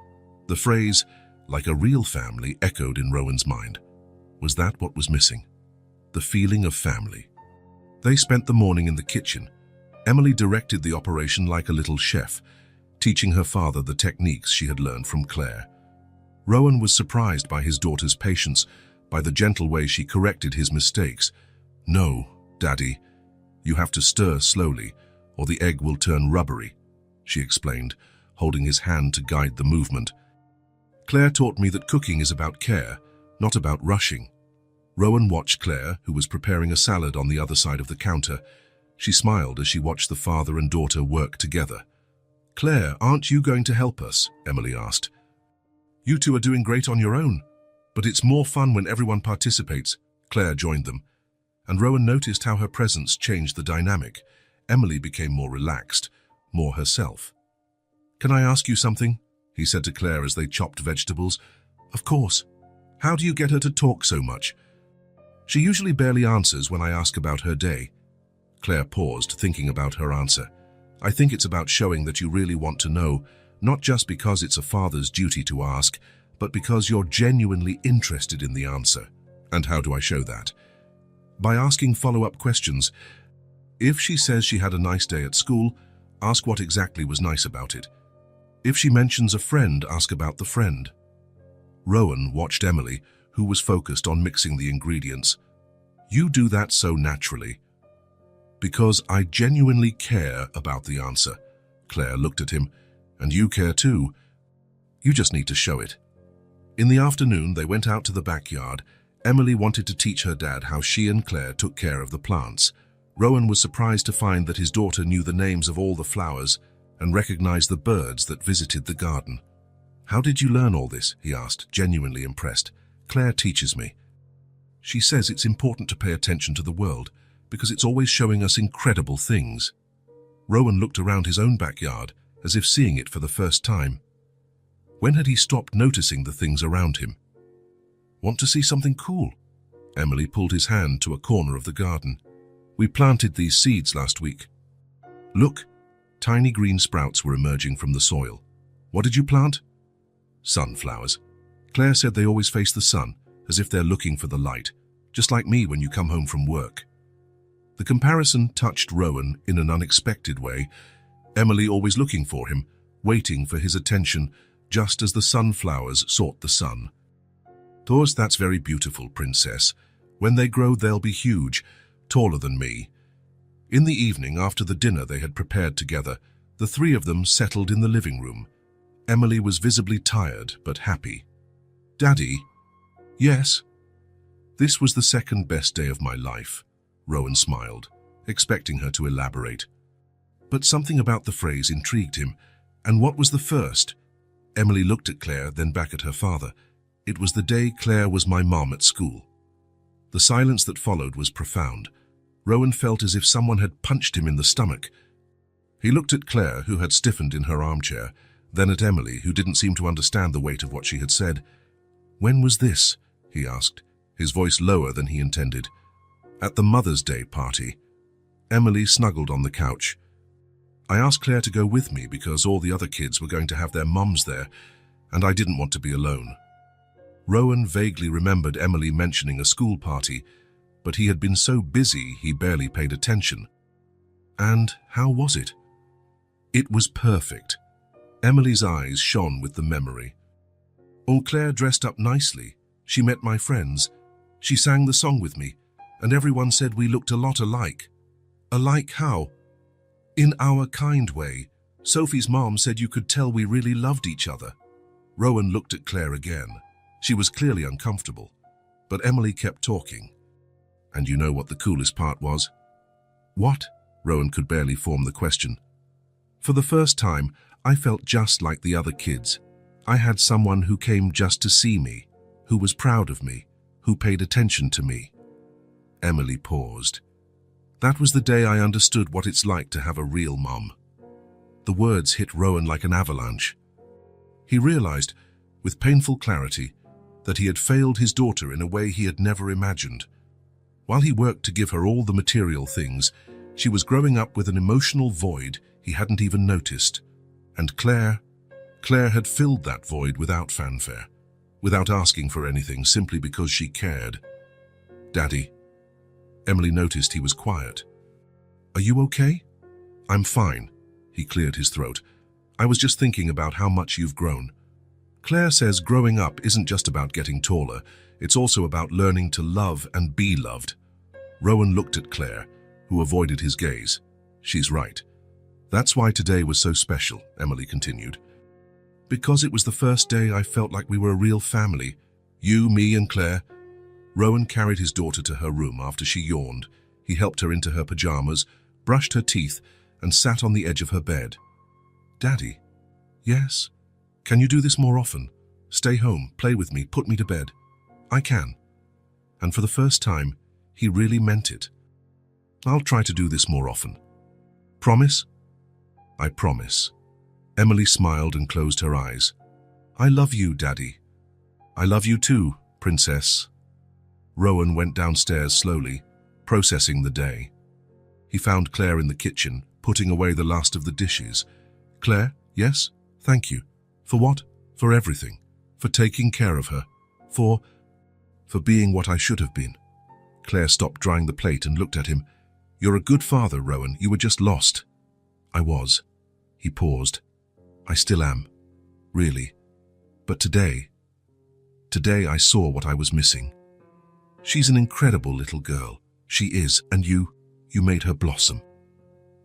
The phrase, "like a real family," echoed in Rowan's mind. Was that what was missing? The feeling of family. They spent the morning in the kitchen. Emily directed the operation like a little chef, teaching her father the techniques she had learned from Claire. Rowan was surprised by his daughter's patience, by the gentle way she corrected his mistakes. "No, Daddy, you have to stir slowly, or the egg will turn rubbery," she explained, holding his hand to guide the movement. "Claire taught me that cooking is about care, not about rushing." Rowan watched Claire, who was preparing a salad on the other side of the counter. She smiled as she watched the father and daughter work together. "Claire, aren't you going to help us?" Emily asked. "You two are doing great on your own, but it's more fun when everyone participates." Claire joined them, and Rowan noticed how her presence changed the dynamic. Emily became more relaxed, more herself. "Can I ask you something?" he said to Claire as they chopped vegetables. "Of course. How do you get her to talk so much?" "She usually barely answers when I ask about her day." Claire paused, thinking about her answer. "I think it's about showing that you really want to know, not just because it's a father's duty to ask, but because you're genuinely interested in the answer." "And how do I show that?" "By asking follow-up questions. If she says she had a nice day at school, ask what exactly was nice about it. If she mentions a friend, ask about the friend. Rowan watched Emily, who was focused on mixing the ingredients. You do that so naturally. Because I genuinely care about the answer. Claire looked at him. And you care too. You just need to show it. In the afternoon, they went out to the backyard. Emily wanted to teach her dad how she and Claire took care of the plants. Rowan was surprised to find that his daughter knew the names of all the flowers and recognized the birds that visited the garden. How did you learn all this? He asked, genuinely impressed. Claire teaches me. She says it's important to pay attention to the world because it's always showing us incredible things. Rowan looked around his own backyard as if seeing it for the first time. When had he stopped noticing the things around him? Want to see something cool? Emily pulled his hand to a corner of the garden. We planted these seeds last week. Look, tiny green sprouts were emerging from the soil. What did you plant? Sunflowers. Claire said they always face the sun, as if they're looking for the light, just like me when you come home from work. The comparison touched Rowan in an unexpected way. Emily always looking for him, waiting for his attention, just as the sunflowers sought the sun. Tours, that's very beautiful, princess. When they grow, they'll be huge, taller than me. In the evening, after the dinner they had prepared together, the three of them settled in the living room. Emily was visibly tired, but happy. Daddy? Yes? This was the second best day of my life. Rowan smiled, expecting her to elaborate. But something about the phrase intrigued him. And what was the first? Emily looked at Claire, then back at her father. It was the day Claire was my mom at school. The silence that followed was profound. Rowan felt as if someone had punched him in the stomach. He looked at Claire, who had stiffened in her armchair, then at Emily, who didn't seem to understand the weight of what she had said. When was this? He asked, his voice lower than he intended. At the Mother's Day party. Emily snuggled on the couch. I asked Claire to go with me because all the other kids were going to have their mums there, and I didn't want to be alone. Rowan vaguely remembered Emily mentioning a school party, but he had been so busy he barely paid attention. And how was it? It was perfect. Emily's eyes shone with the memory. Oh, Claire dressed up nicely. She met my friends. She sang the song with me, and everyone said we looked a lot alike. Alike how? In our kind way. Sophie's mom said you could tell we really loved each other. Rowan looked at Claire again. She was clearly uncomfortable, but Emily kept talking. And you know what the coolest part was? What? Rowan could barely form the question. For the first time, I felt just like the other kids. I had someone who came just to see me, who was proud of me, who paid attention to me. Emily paused. That was the day I understood what it's like to have a real mom. The words hit Rowan like an avalanche. He realized, with painful clarity, that he had failed his daughter in a way he had never imagined. While he worked to give her all the material things, she was growing up with an emotional void he hadn't even noticed. And Claire had filled that void without fanfare, without asking for anything, simply because she cared. Daddy. Emily noticed he was quiet. Are you okay? I'm fine. He cleared his throat. I was just thinking about how much you've grown. Claire says growing up isn't just about getting taller, it's also about learning to love and be loved. Rowan looked at Claire, who avoided his gaze. She's right. That's why today was so special, Emily continued. Because it was the first day I felt like we were a real family. You, me, and Claire. Rowan carried his daughter to her room after she yawned. He helped her into her pajamas, brushed her teeth, and sat on the edge of her bed. Daddy? Yes? Can you do this more often? Stay home, play with me, put me to bed. I can. And for the first time, he really meant it. I'll try to do this more often. Promise? I promise. Emily smiled and closed her eyes. I love you, Daddy. I love you too, Princess. Rowan went downstairs slowly, processing the day. He found Claire in the kitchen, putting away the last of the dishes. Claire, yes? Thank you. For what? For everything. For taking care of her. For being what I should have been. Claire stopped drying the plate and looked at him. You're a good father, Rowan. You were just lost. I was. He paused. I still am. Really. But today I saw what I was missing. She's an incredible little girl. She is, and you made her blossom.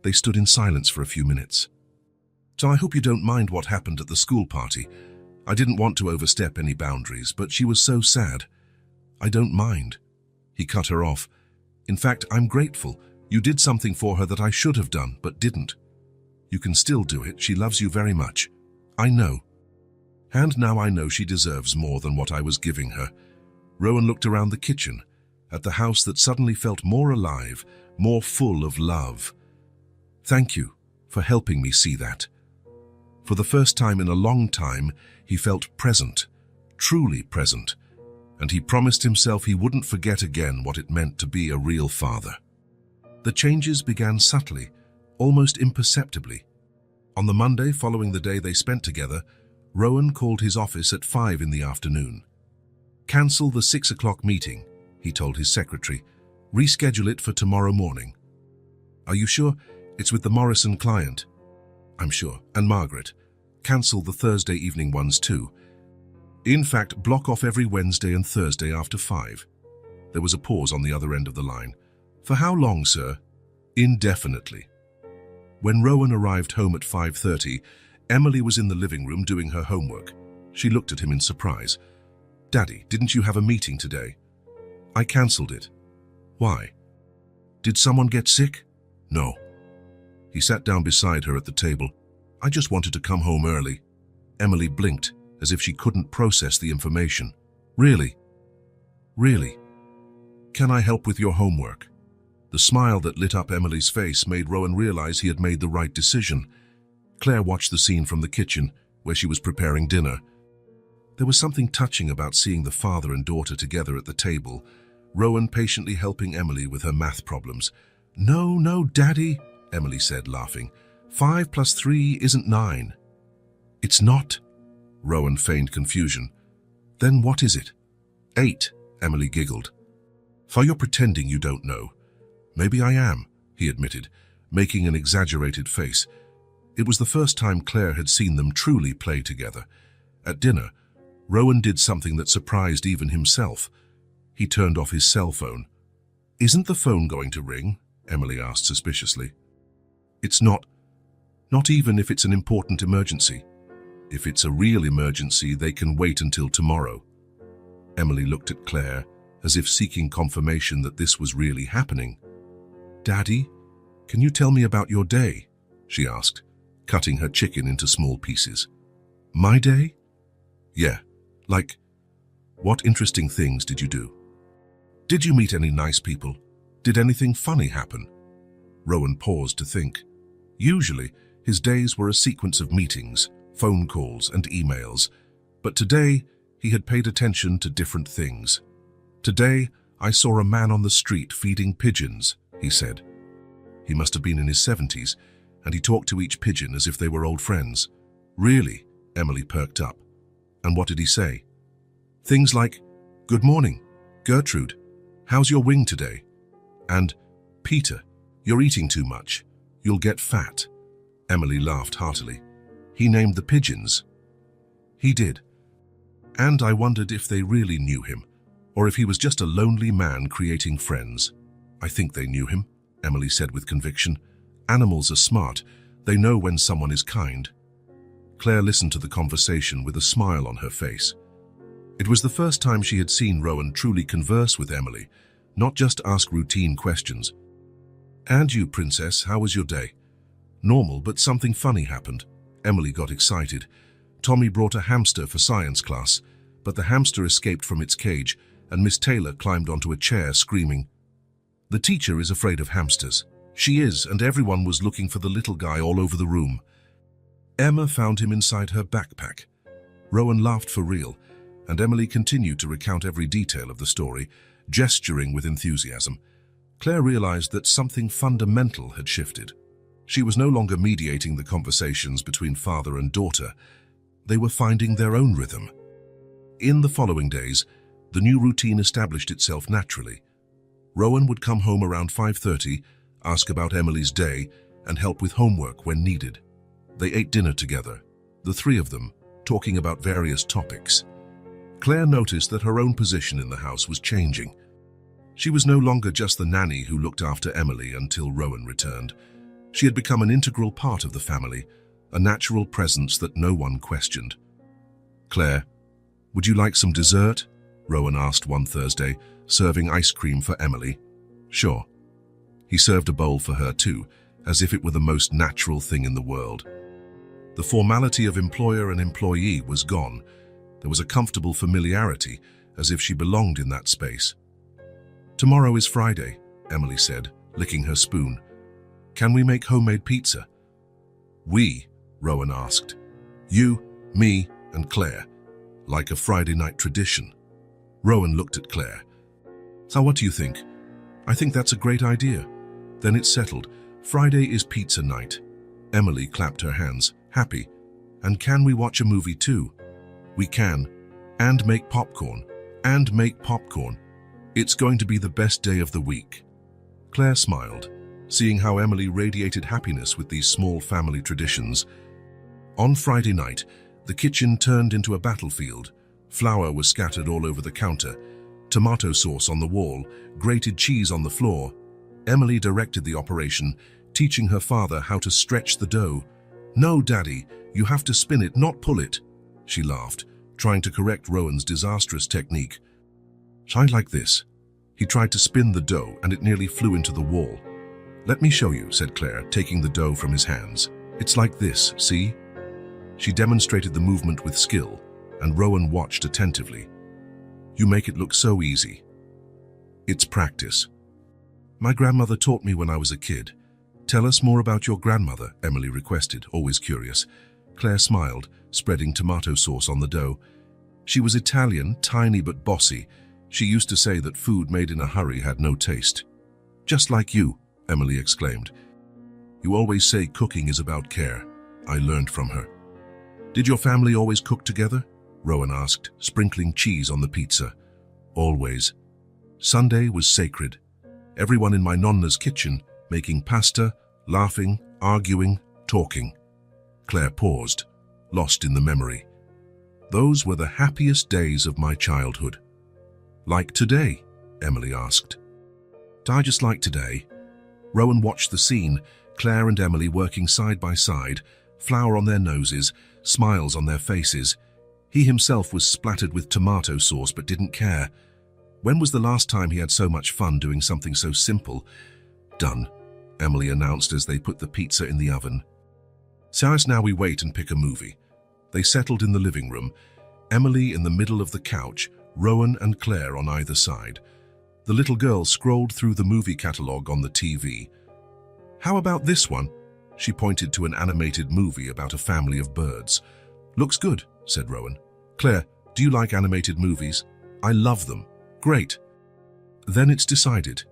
They stood in silence for a few minutes. So I hope you don't mind what happened at the school party. I didn't want to overstep any boundaries, but she was so sad. I don't mind. He cut her off. In fact, I'm grateful. You did something for her that I should have done, but didn't. You can still do it. She loves you very much. I know. And now I know she deserves more than what I was giving her. Rowan looked around the kitchen, at the house that suddenly felt more alive, more full of love. Thank you for helping me see that. For the first time in a long time, he felt present, truly present, and he promised himself he wouldn't forget again what it meant to be a real father. The changes began subtly, almost imperceptibly. On the Monday following the day they spent together, Rowan called his office at 5 in the afternoon. Cancel the 6 o'clock meeting, he told his secretary. Reschedule it for tomorrow morning. Are you sure? It's with the Morrison client. I'm sure. And Margaret. Cancel the Thursday evening ones too. In fact, block off every Wednesday and Thursday after 5. There was a pause on the other end of the line. For how long, sir? Indefinitely. When Rowan arrived home at 5:30, Emily was in the living room doing her homework. She looked at him in surprise. Daddy, didn't you have a meeting today? I cancelled it. Why? Did someone get sick? No. He sat down beside her at the table. I just wanted to come home early. Emily blinked, as if she couldn't process the information. Really? Really? Can I help with your homework? The smile that lit up Emily's face made Rowan realize he had made the right decision. Claire watched the scene from the kitchen, where she was preparing dinner. There was something touching about seeing the father and daughter together at the table, Rowan patiently helping Emily with her math problems. No, Daddy, Emily said, laughing. 5 + 3 isn't 9. It's not. Rowan feigned confusion. Then what is it? 8, Emily giggled. For you're pretending you don't know. Maybe I am, he admitted, making an exaggerated face. It was the first time Claire had seen them truly play together. At dinner, Rowan did something that surprised even himself. He turned off his cell phone. Isn't the phone going to ring? Emily asked suspiciously. It's not. Not even if it's an important emergency. If it's a real emergency, they can wait until tomorrow. Emily looked at Claire, as if seeking confirmation that this was really happening. Daddy, can you tell me about your day? She asked, cutting her chicken into small pieces. My day? Yeah, like, what interesting things did you do? Did you meet any nice people? Did anything funny happen? Rowan paused to think. Usually, his days were a sequence of meetings, phone calls, and emails, but today he had paid attention to different things. Today, I saw a man on the street feeding pigeons, he said. He must have been in his 70s, and he talked to each pigeon as if they were old friends. Really? Emily perked up. And what did he say? Things like, Good morning, Gertrude, how's your wing today? And, Peter, you're eating too much. You'll get fat. Emily laughed heartily. He named the pigeons. He did. And I wondered if they really knew him, or if he was just a lonely man creating friends. I think they knew him, Emily said with conviction. Animals are smart. They know when someone is kind. Claire listened to the conversation with a smile on her face. It was the first time she had seen Rowan truly converse with Emily, not just ask routine questions. And you, Princess, how was your day? Normal, but something funny happened. Emily got excited. Tommy brought a hamster for science class, but the hamster escaped from its cage, and Miss Taylor climbed onto a chair screaming. The teacher is afraid of hamsters. She is, and everyone was looking for the little guy all over the room. Emma found him inside her backpack. Rowan laughed for real, and Emily continued to recount every detail of the story, gesturing with enthusiasm. Claire realized that something fundamental had shifted. She was no longer mediating the conversations between father and daughter. They were finding their own rhythm. In the following days, the new routine established itself naturally. Rowan would come home around 5:30, ask about Emily's day, and help with homework when needed. They ate dinner together, the three of them, talking about various topics. Claire noticed that her own position in the house was changing. She was no longer just the nanny who looked after Emily until Rowan returned. She had become an integral part of the family, a natural presence that no one questioned. "Claire, would you like some dessert?" Rowan asked one Thursday, serving ice cream for Emily. "Sure." He served a bowl for her too, as if it were the most natural thing in the world. The formality of employer and employee was gone. There was a comfortable familiarity, as if she belonged in that space. "Tomorrow is Friday," Emily said, licking her spoon. "Can we make homemade pizza?" "We?" Rowan asked. "You, me, and Claire, like a Friday night tradition." Rowan looked at Claire. "So what do you think?" "I think that's a great idea." "Then it's settled. Friday is pizza night." Emily clapped her hands, happy. "And can we watch a movie too?" "We can. And make popcorn. And make popcorn. It's going to be the best day of the week." Claire smiled, seeing how Emily radiated happiness with these small family traditions. On Friday night, the kitchen turned into a battlefield. Flour was scattered all over the counter, tomato sauce on the wall, grated cheese on the floor. Emily directed the operation, teaching her father how to stretch the dough. "No, Daddy, you have to spin it, not pull it," she laughed, trying to correct Rowan's disastrous technique. "Try like this." He tried to spin the dough and it nearly flew into the wall. "Let me show you," said Claire, taking the dough from his hands. "It's like this, see?" She demonstrated the movement with skill, and Rowan watched attentively. "You make it look so easy." "It's practice." "My grandmother taught me when I was a kid." "Tell us more about your grandmother," Emily requested, always curious. Claire smiled, spreading tomato sauce on the dough. "She was Italian, tiny but bossy. She used to say that food made in a hurry had no taste." "Just like you," Emily exclaimed. "You always say cooking is about care." I learned from her. "Did your family always cook together?" Rowan asked, sprinkling cheese on the pizza. "Always. Sunday was sacred. Everyone in my nonna's kitchen, making pasta, laughing, arguing, talking." Claire paused, lost in the memory. "Those were the happiest days of my childhood." "Like today?" Emily asked. "I just like today." Rowan watched the scene, Claire and Emily working side by side, flour on their noses, smiles on their faces. He himself was splattered with tomato sauce but didn't care. When was the last time he had so much fun doing something so simple? "Done," Emily announced as they put the pizza in the oven. "So now we wait and pick a movie." They settled in the living room, Emily in the middle of the couch, Rowan and Claire on either side. The little girl scrolled through the movie catalogue on the TV. "How about this one?" She pointed to an animated movie about a family of birds. "Looks good," said Rowan. "Claire, do you like animated movies?" "I love them." "Great." Then it's decided.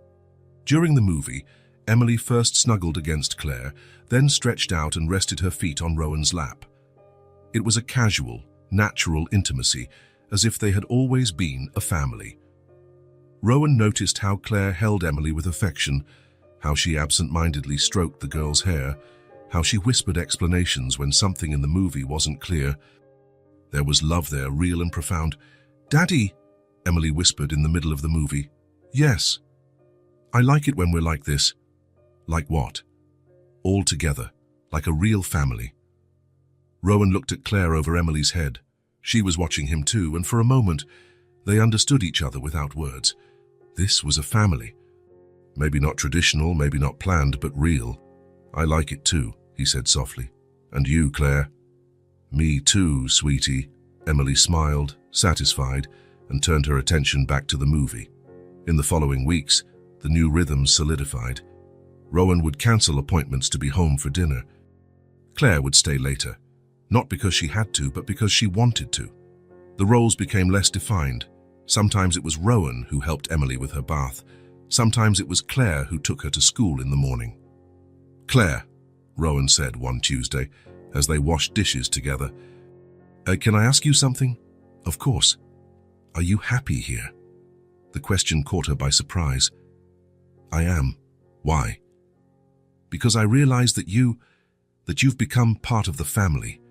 During the movie, Emily first snuggled against Claire, then stretched out and rested her feet on Rowan's lap. It was a casual, natural intimacy, as if they had always been a family. Rowan noticed how Claire held Emily with affection, how she absent-mindedly stroked the girl's hair, how she whispered explanations when something in the movie wasn't clear. There was love there, real and profound. "Daddy," Emily whispered in the middle of the movie. "Yes." "I like it when we're like this." "Like what?" "All together, like a real family." Rowan looked at Claire over Emily's head. She was watching him too, and for a moment, they understood each other without words. This was a family. Maybe not traditional, maybe not planned, but real. "I like it too," he said softly. "And you, Claire?" "Me too, sweetie." Emily smiled, satisfied, and turned her attention back to the movie. In the following weeks, the new rhythms solidified. Rowan would cancel appointments to be home for dinner. Claire would stay later, not because she had to, but because she wanted to. The roles became less defined. Sometimes it was Rowan who helped Emily with her bath. Sometimes it was Claire who took her to school in the morning. "Claire," Rowan said one Tuesday, as they washed dishes together. Can I ask you something?" "Of course." "Are you happy here?" The question caught her by surprise. "I am." "Why?" because I realize that you've become part of the family,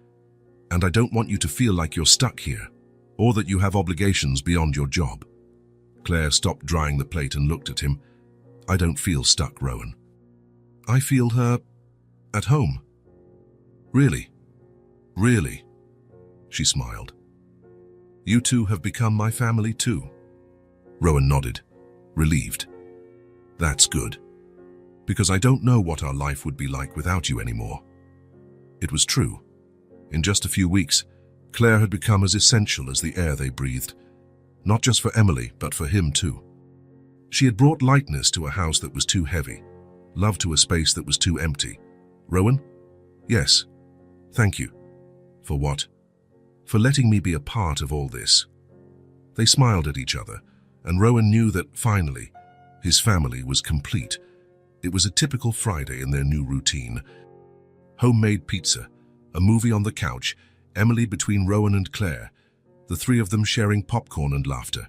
and I don't want you to feel like you're stuck here, or that you have obligations beyond your job. Claire stopped drying the plate and looked at him. I don't feel stuck, Rowan. I feel at home. Really? Really? She smiled. You two have become my family too. Rowan nodded, relieved. That's good, because I don't know what our life would be like without you anymore. It was true. In just a few weeks, Claire had become as essential as the air they breathed, not just for Emily, but for him too. She had brought lightness to a house that was too heavy, love to a space that was too empty. Rowan? Yes. Thank you. For what? For letting me be a part of all this. They smiled at each other, and Rowan knew that, finally, his family was complete. It was a typical Friday in their new routine. Homemade pizza, a movie on the couch, Emily between Rowan and Claire, the three of them sharing popcorn and laughter.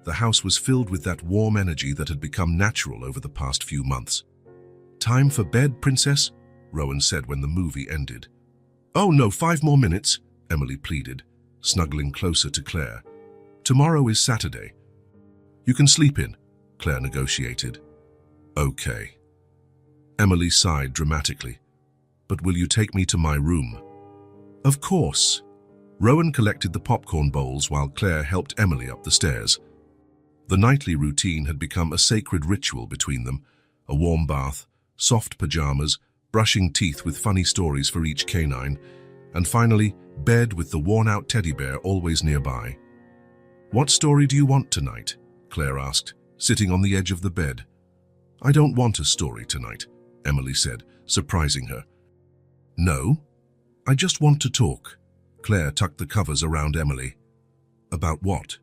The house was filled with that warm energy that had become natural over the past few months. Time for bed, princess? Rowan said when the movie ended. Oh no, 5 more minutes, Emily pleaded, snuggling closer to Claire. Tomorrow is Saturday. You can sleep in, Claire negotiated. Okay. Emily sighed dramatically. But will you take me to my room? Of course. Rowan collected the popcorn bowls while Claire helped Emily up the stairs. The nightly routine had become a sacred ritual between them, a warm bath, soft pajamas, brushing teeth with funny stories for each canine, and finally, bed with the worn-out teddy bear always nearby. What story do you want tonight? Claire asked, sitting on the edge of the bed. I don't want a story tonight, Emily said, surprising her. No? I just want to talk. Claire tucked the covers around Emily. About what?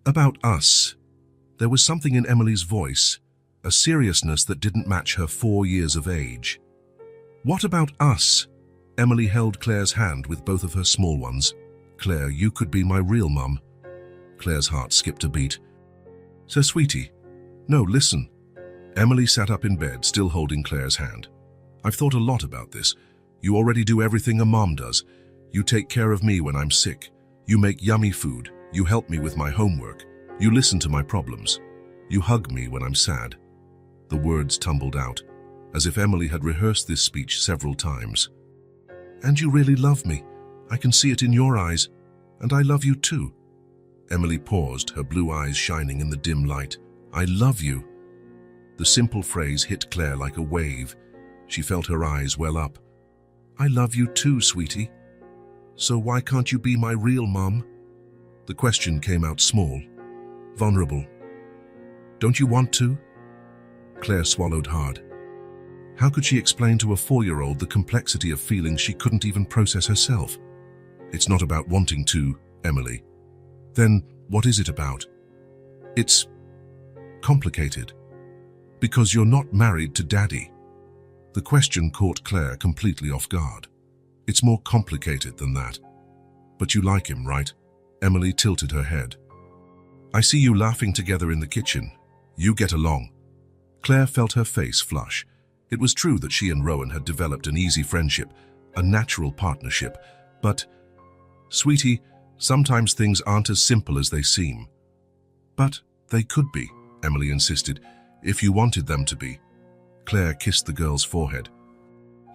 About us. There was something in Emily's voice, a seriousness that didn't match her 4 years of age. What about us? Emily held Claire's hand with both of her small ones. Claire, you could be my real mum. Claire's heart skipped a beat. So, sweetie. No, listen. Emily sat up in bed, still holding Claire's hand. I've thought a lot about this. You already do everything a mom does. You take care of me when I'm sick. You make yummy food. You help me with my homework. You listen to my problems. You hug me when I'm sad. The words tumbled out, as if Emily had rehearsed this speech several times. And you really love me. I can see it in your eyes. And I love you too. Emily paused, her blue eyes shining in the dim light. I love you. The simple phrase hit Claire like a wave. She felt her eyes well up. I love you too, sweetie. So why can't you be my real mom? The question came out small, vulnerable. Don't you want to? Claire swallowed hard. How could she explain to a 4-year-old the complexity of feelings she couldn't even process herself? It's not about wanting to, Emily. Then what is it about? It's complicated. Because you're not married to Daddy. The question caught Claire completely off guard. It's more complicated than that. But you like him, right? Emily tilted her head. I see you laughing together in the kitchen. You get along. Claire felt her face flush. It was true that she and Rowan had developed an easy friendship, a natural partnership. But, sweetie, sometimes things aren't as simple as they seem. But they could be, Emily insisted, if you wanted them to be. Claire kissed the girl's forehead.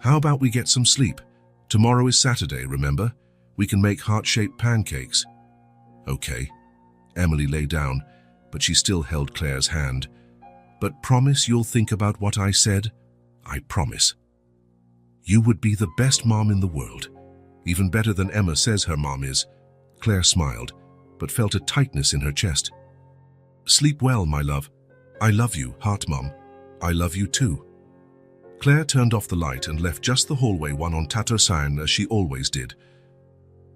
How about we get some sleep? Tomorrow is Saturday, remember? We can make heart-shaped pancakes. Okay. Emily lay down, but she still held Claire's hand. But promise you'll think about what I said? I promise. You would be the best mom in the world. Even better than Emma says her mom is. Claire smiled, but felt a tightness in her chest. Sleep well, my love. I love you, heart mom. I love you too. Claire turned off the light and left just the hallway one on Tato-san as she always did.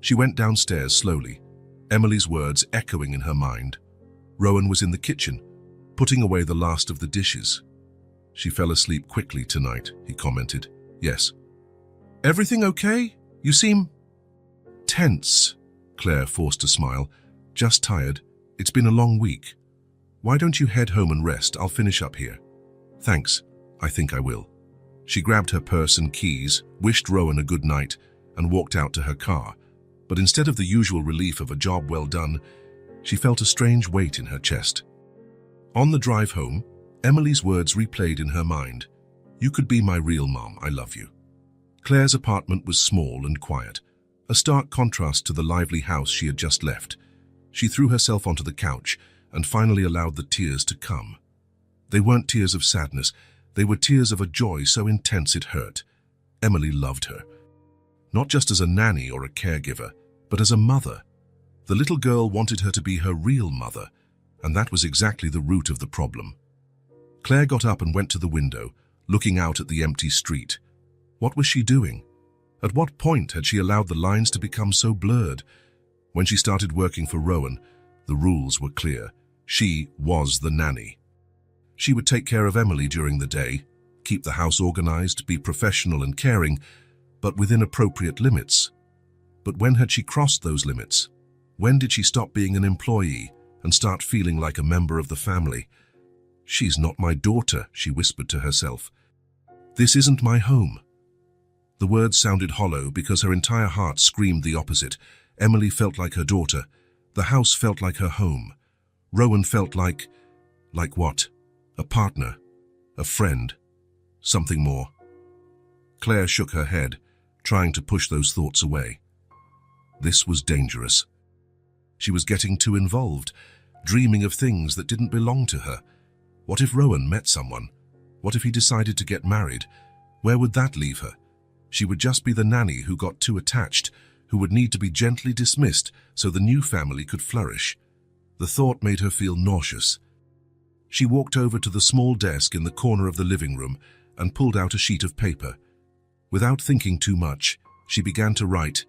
She went downstairs slowly, Emily's words echoing in her mind. Rowan was in the kitchen, putting away the last of the dishes. She fell asleep quickly tonight, he commented. Yes. Everything okay? You seem tense. Claire forced a smile. Just tired. It's been a long week. Why don't you head home and rest? I'll finish up here. Thanks. I think I will. She grabbed her purse and keys, wished Rowan a good night, and walked out to her car. But instead of the usual relief of a job well done, she felt a strange weight in her chest. On the drive home, Emily's words replayed in her mind. "You could be my real mom, I love you." Claire's apartment was small and quiet, a stark contrast to the lively house she had just left. She threw herself onto the couch and finally allowed the tears to come. They weren't tears of sadness, they were tears of a joy so intense it hurt. Emily loved her. Not just as a nanny or a caregiver, but as a mother. The little girl wanted her to be her real mother, and that was exactly the root of the problem. Claire got up and went to the window, looking out at the empty street. What was she doing? At what point had she allowed the lines to become so blurred? When she started working for Rowan, the rules were clear. She was the nanny. She would take care of Emily during the day, keep the house organized, be professional and caring, but within appropriate limits. But when had she crossed those limits? When did she stop being an employee and start feeling like a member of the family? "She's not my daughter," she whispered to herself. "This isn't my home." The words sounded hollow because her entire heart screamed the opposite. Emily felt like her daughter. The house felt like her home. Rowan felt like what? A partner, a friend, something more. Claire shook her head, trying to push those thoughts away. This was dangerous. She was getting too involved, dreaming of things that didn't belong to her. What if Rowan met someone? What if he decided to get married? Where would that leave her? She would just be the nanny who got too attached, who would need to be gently dismissed so the new family could flourish. The thought made her feel nauseous. She walked over to the small desk in the corner of the living room and pulled out a sheet of paper. Without thinking too much, she began to write,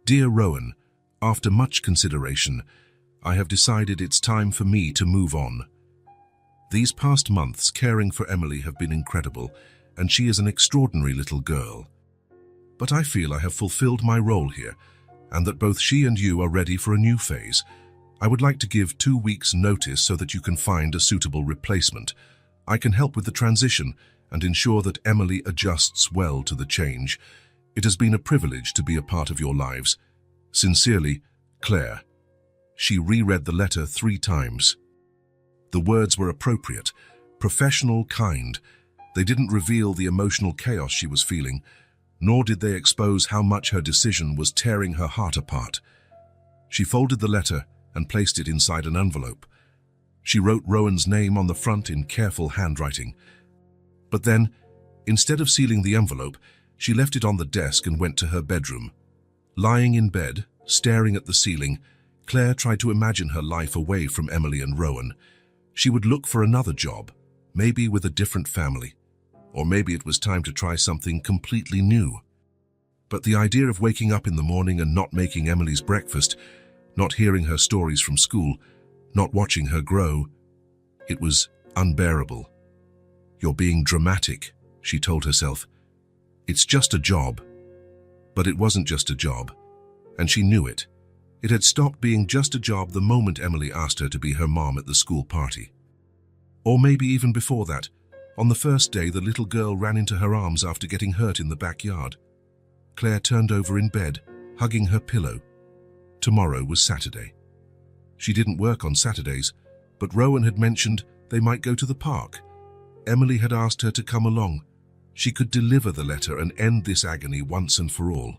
"Dear Rowan, after much consideration, I have decided it's time for me to move on. These past months caring for Emily have been incredible, and she is an extraordinary little girl. But I feel I have fulfilled my role here, and that both she and you are ready for a new phase. I would like to give 2 weeks' notice so that you can find a suitable replacement. I can help with the transition and ensure that Emily adjusts well to the change. It has been a privilege to be a part of your lives. Sincerely, Claire." She reread the letter 3 times. The words were appropriate, professional, kind. They didn't reveal the emotional chaos she was feeling, nor did they expose how much her decision was tearing her heart apart. She folded the letter and placed it inside an envelope. She wrote Rowan's name on the front in careful handwriting. But then, instead of sealing the envelope, she left it on the desk and went to her bedroom. Lying in bed, staring at the ceiling, Claire tried to imagine her life away from Emily and Rowan. She would look for another job, maybe with a different family, or maybe it was time to try something completely new. But the idea of waking up in the morning and not making Emily's breakfast, not hearing her stories from school, not watching her grow, it was unbearable. "You're being dramatic," she told herself. "It's just a job." But it wasn't just a job, and she knew it. It had stopped being just a job the moment Emily asked her to be her mom at the school party. Or maybe even before that, on the first day the little girl ran into her arms after getting hurt in the backyard. Claire turned over in bed, hugging her pillow. Tomorrow was Saturday. She didn't work on Saturdays, but Rowan had mentioned they might go to the park. Emily had asked her to come along. She could deliver the letter and end this agony once and for all.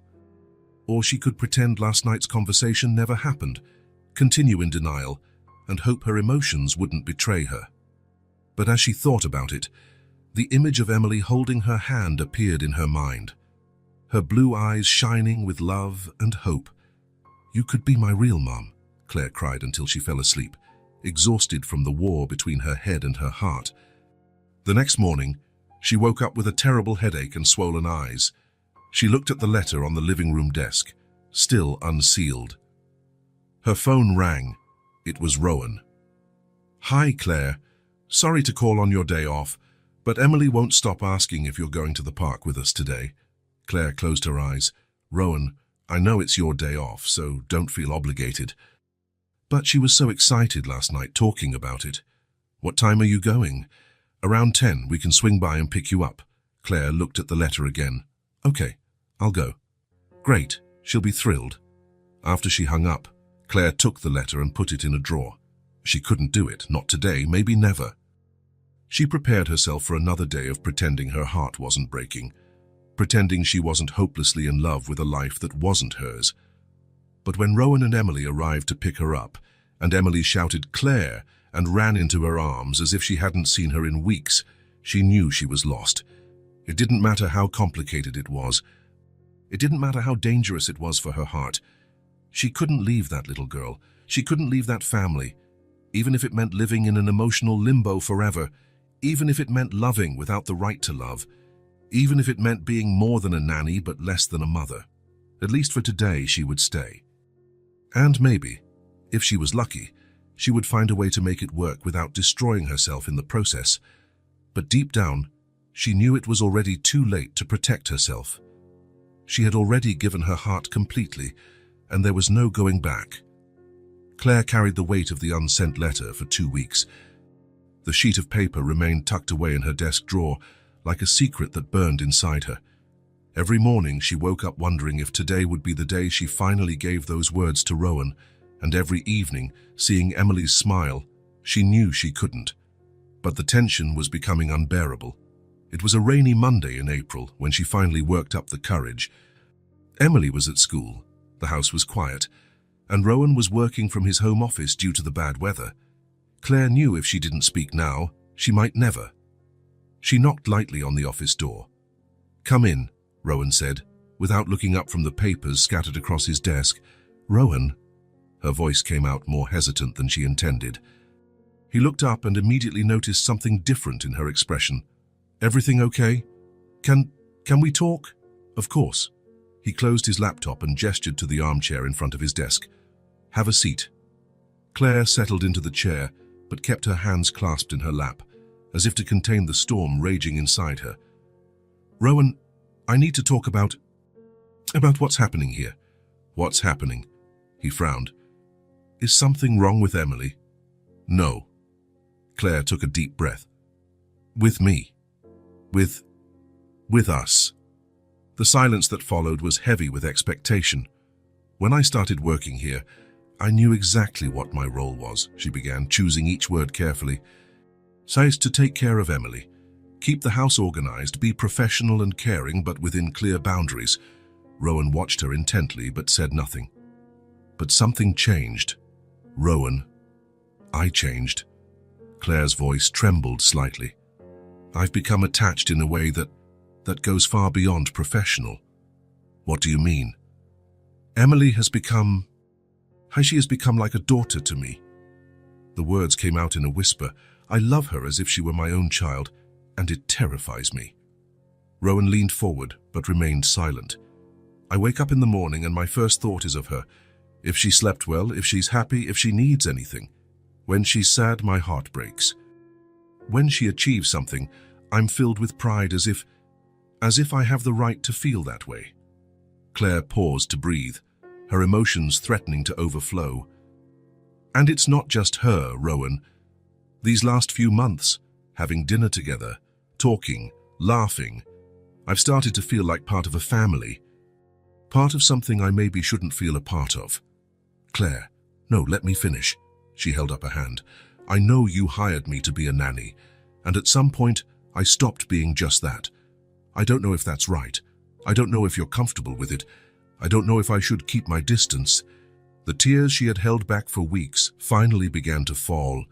Or she could pretend last night's conversation never happened, continue in denial, and hope her emotions wouldn't betray her. But as she thought about it, the image of Emily holding her hand appeared in her mind, her blue eyes shining with love and hope. "You could be my real mom," Claire cried until she fell asleep, exhausted from the war between her head and her heart. The next morning, she woke up with a terrible headache and swollen eyes. She looked at the letter on the living room desk, still unsealed. Her phone rang. It was Rowan. "Hi, Claire. Sorry to call on your day off, but Emily won't stop asking if you're going to the park with us today." Claire closed her eyes. "Rowan, I know it's your day off, so don't feel obligated." But she was so excited last night talking about it. "What time are you going?" "Around 10, we can swing by and pick you up," Claire looked at the letter again. Okay, I'll go. Great, she'll be thrilled. After she hung up, Claire took the letter and put it in a drawer. She couldn't do it, not today, maybe never. She prepared herself for another day of pretending her heart wasn't breaking, pretending she wasn't hopelessly in love with a life that wasn't hers. But when Rowan and Emily arrived to pick her up, and Emily shouted "Claire" and ran into her arms as if she hadn't seen her in weeks, she knew she was lost. It didn't matter how complicated it was. It didn't matter how dangerous it was for her heart. She couldn't leave that little girl. She couldn't leave that family, even if it meant living in an emotional limbo forever, even if it meant loving without the right to love, even if it meant being more than a nanny but less than a mother. At least for today, she would stay. And maybe, if she was lucky, she would find a way to make it work without destroying herself in the process. But deep down, she knew it was already too late to protect herself. She had already given her heart completely, and there was no going back. Claire carried the weight of the unsent letter for 2 weeks. The sheet of paper remained tucked away in her desk drawer, like a secret that burned inside her. Every morning she woke up wondering if today would be the day she finally gave those words to Rowan, and every evening, seeing Emily's smile, she knew she couldn't. But the tension was becoming unbearable. It was a rainy Monday in April when she finally worked up the courage. Emily was at school, the house was quiet, and Rowan was working from his home office due to the bad weather. Claire knew if she didn't speak now, she might never. She knocked lightly on the office door. "Come in," Rowan said, without looking up from the papers scattered across his desk. "Rowan?" Her voice came out more hesitant than she intended. He looked up and immediately noticed something different in her expression. "Everything okay? Can we talk?" "Of course." He closed his laptop and gestured to the armchair in front of his desk. "Have a seat." Claire settled into the chair, but kept her hands clasped in her lap, as if to contain the storm raging inside her. "Rowan, I need to talk about what's happening here." "What's happening?" He frowned. "Is something wrong with Emily?" "No." Claire took a deep breath. "With me. With us." The silence that followed was heavy with expectation. "When I started working here, I knew exactly what my role was," she began, choosing each word carefully. "So is to take care of Emily, keep the house organized, be professional and caring, but within clear boundaries." Rowan watched her intently but said nothing. "But something changed. Rowan, I changed." Claire's voice trembled slightly. "I've become attached in a way that goes far beyond professional." "What do you mean?" "Emily has become like a daughter to me." The words came out in a whisper. "I love her as if she were my own child, and it terrifies me." Rowan leaned forward, but remained silent. "I wake up in the morning and my first thought is of her. If she slept well, if she's happy, if she needs anything. When she's sad, my heart breaks. When she achieves something, I'm filled with pride as if I have the right to feel that way." Claire paused to breathe, her emotions threatening to overflow. "And it's not just her, Rowan. These last few months, having dinner together, talking, laughing, I've started to feel like part of a family. Part of something I maybe shouldn't feel a part of." "Claire, no, let me finish." She held up a hand. "I know you hired me to be a nanny, and at some point I stopped being just that. I don't know if that's right. I don't know if you're comfortable with it. I don't know if I should keep my distance." The tears she had held back for weeks finally began to fall.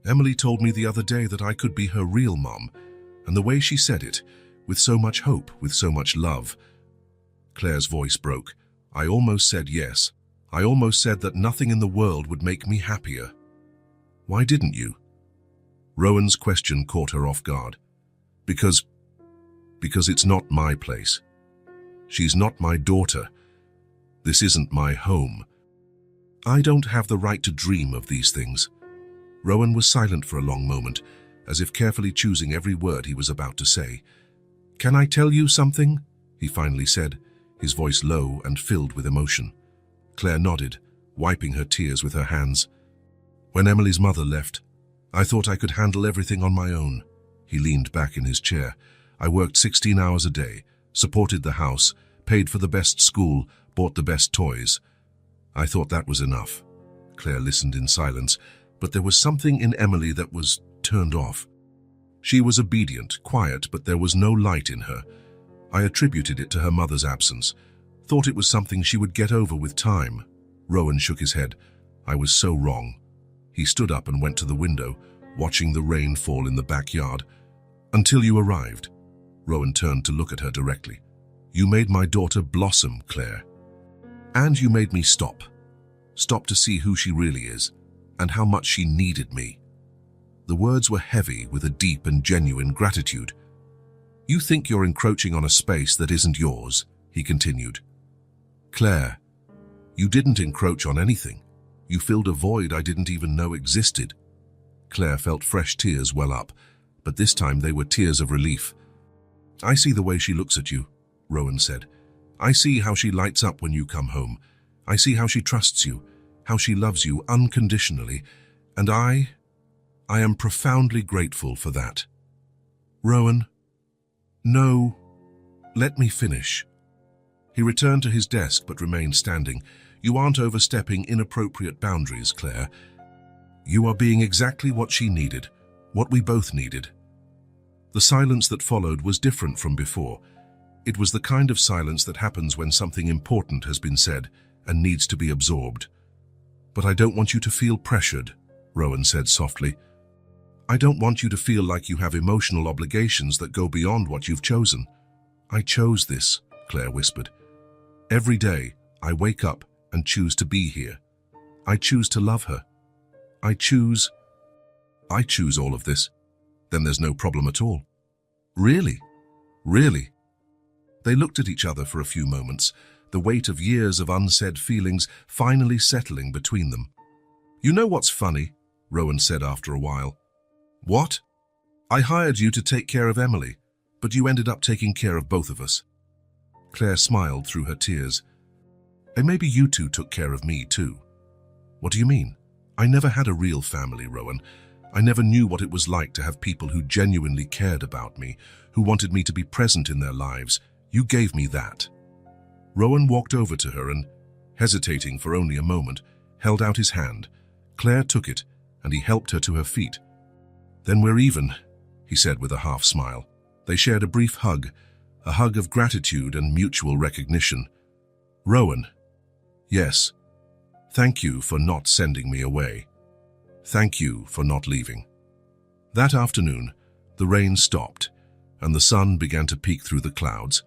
"Emily told me the other day that I could be her real mom, and the way she said it, with so much hope, with so much love." Claire's voice broke. "I almost said yes. I almost said that nothing in the world would make me happier." "Why didn't you?" Rowan's question caught her off guard. Because it's not my place. She's not my daughter. This isn't my home. I don't have the right to dream of these things." Rowan was silent for a long moment, as if carefully choosing every word he was about to say. "Can I tell you something?" he finally said, his voice low and filled with emotion. Claire nodded, wiping her tears with her hands. "When Emily's mother left, I thought I could handle everything on my own." He leaned back in his chair. I worked 16 hours a day, supported the house, paid for the best school, bought the best toys. I thought that was enough. Claire listened in silence, but there was something in Emily that was turned off. She was obedient, quiet, but there was no light in her. I attributed it to her mother's absence. Thought it was something she would get over with time. Rowan shook his head. I was so wrong. He stood up and went to the window, watching the rain fall in the backyard. Until you arrived. Rowan turned to look at her directly. You made my daughter blossom, Claire. And you made me stop. Stop to see who she really is, and how much she needed me. The words were heavy with a deep and genuine gratitude. You think you're encroaching on a space that isn't yours, he continued. Claire, you didn't encroach on anything. You filled a void I didn't even know existed. Claire felt fresh tears well up, but this time they were tears of relief. I see the way she looks at you, Rowan said. I see how she lights up when you come home. I see how she trusts you, how she loves you unconditionally, and I am profoundly grateful for that. Rowan, no, let me finish. He returned to his desk but remained standing. You aren't overstepping inappropriate boundaries, Claire. You are being exactly what she needed, what we both needed. The silence that followed was different from before. It was the kind of silence that happens when something important has been said and needs to be absorbed. But I don't want you to feel pressured, Rowan said softly. I don't want you to feel like you have emotional obligations that go beyond what you've chosen. I chose this, Claire whispered. Every day, I wake up and choose to be here. I choose to love her. I choose all of this. Then there's no problem at all. Really? Really? They looked at each other for a few moments, the weight of years of unsaid feelings finally settling between them. You know what's funny? Rowan said after a while. What? I hired you to take care of Emily, but you ended up taking care of both of us. Claire smiled through her tears. And maybe you two took care of me too. What do you mean? I never had a real family, Rowan. I never knew what it was like to have people who genuinely cared about me, who wanted me to be present in their lives. You gave me that. Rowan walked over to her and, hesitating for only a moment, held out his hand. Claire took it, and he helped her to her feet. Then we're even, he said with a half smile. They shared a brief hug, a hug of gratitude and mutual recognition. Rowan, yes, thank you for not sending me away. Thank you for not leaving. That afternoon, the rain stopped, and the sun began to peek through the clouds.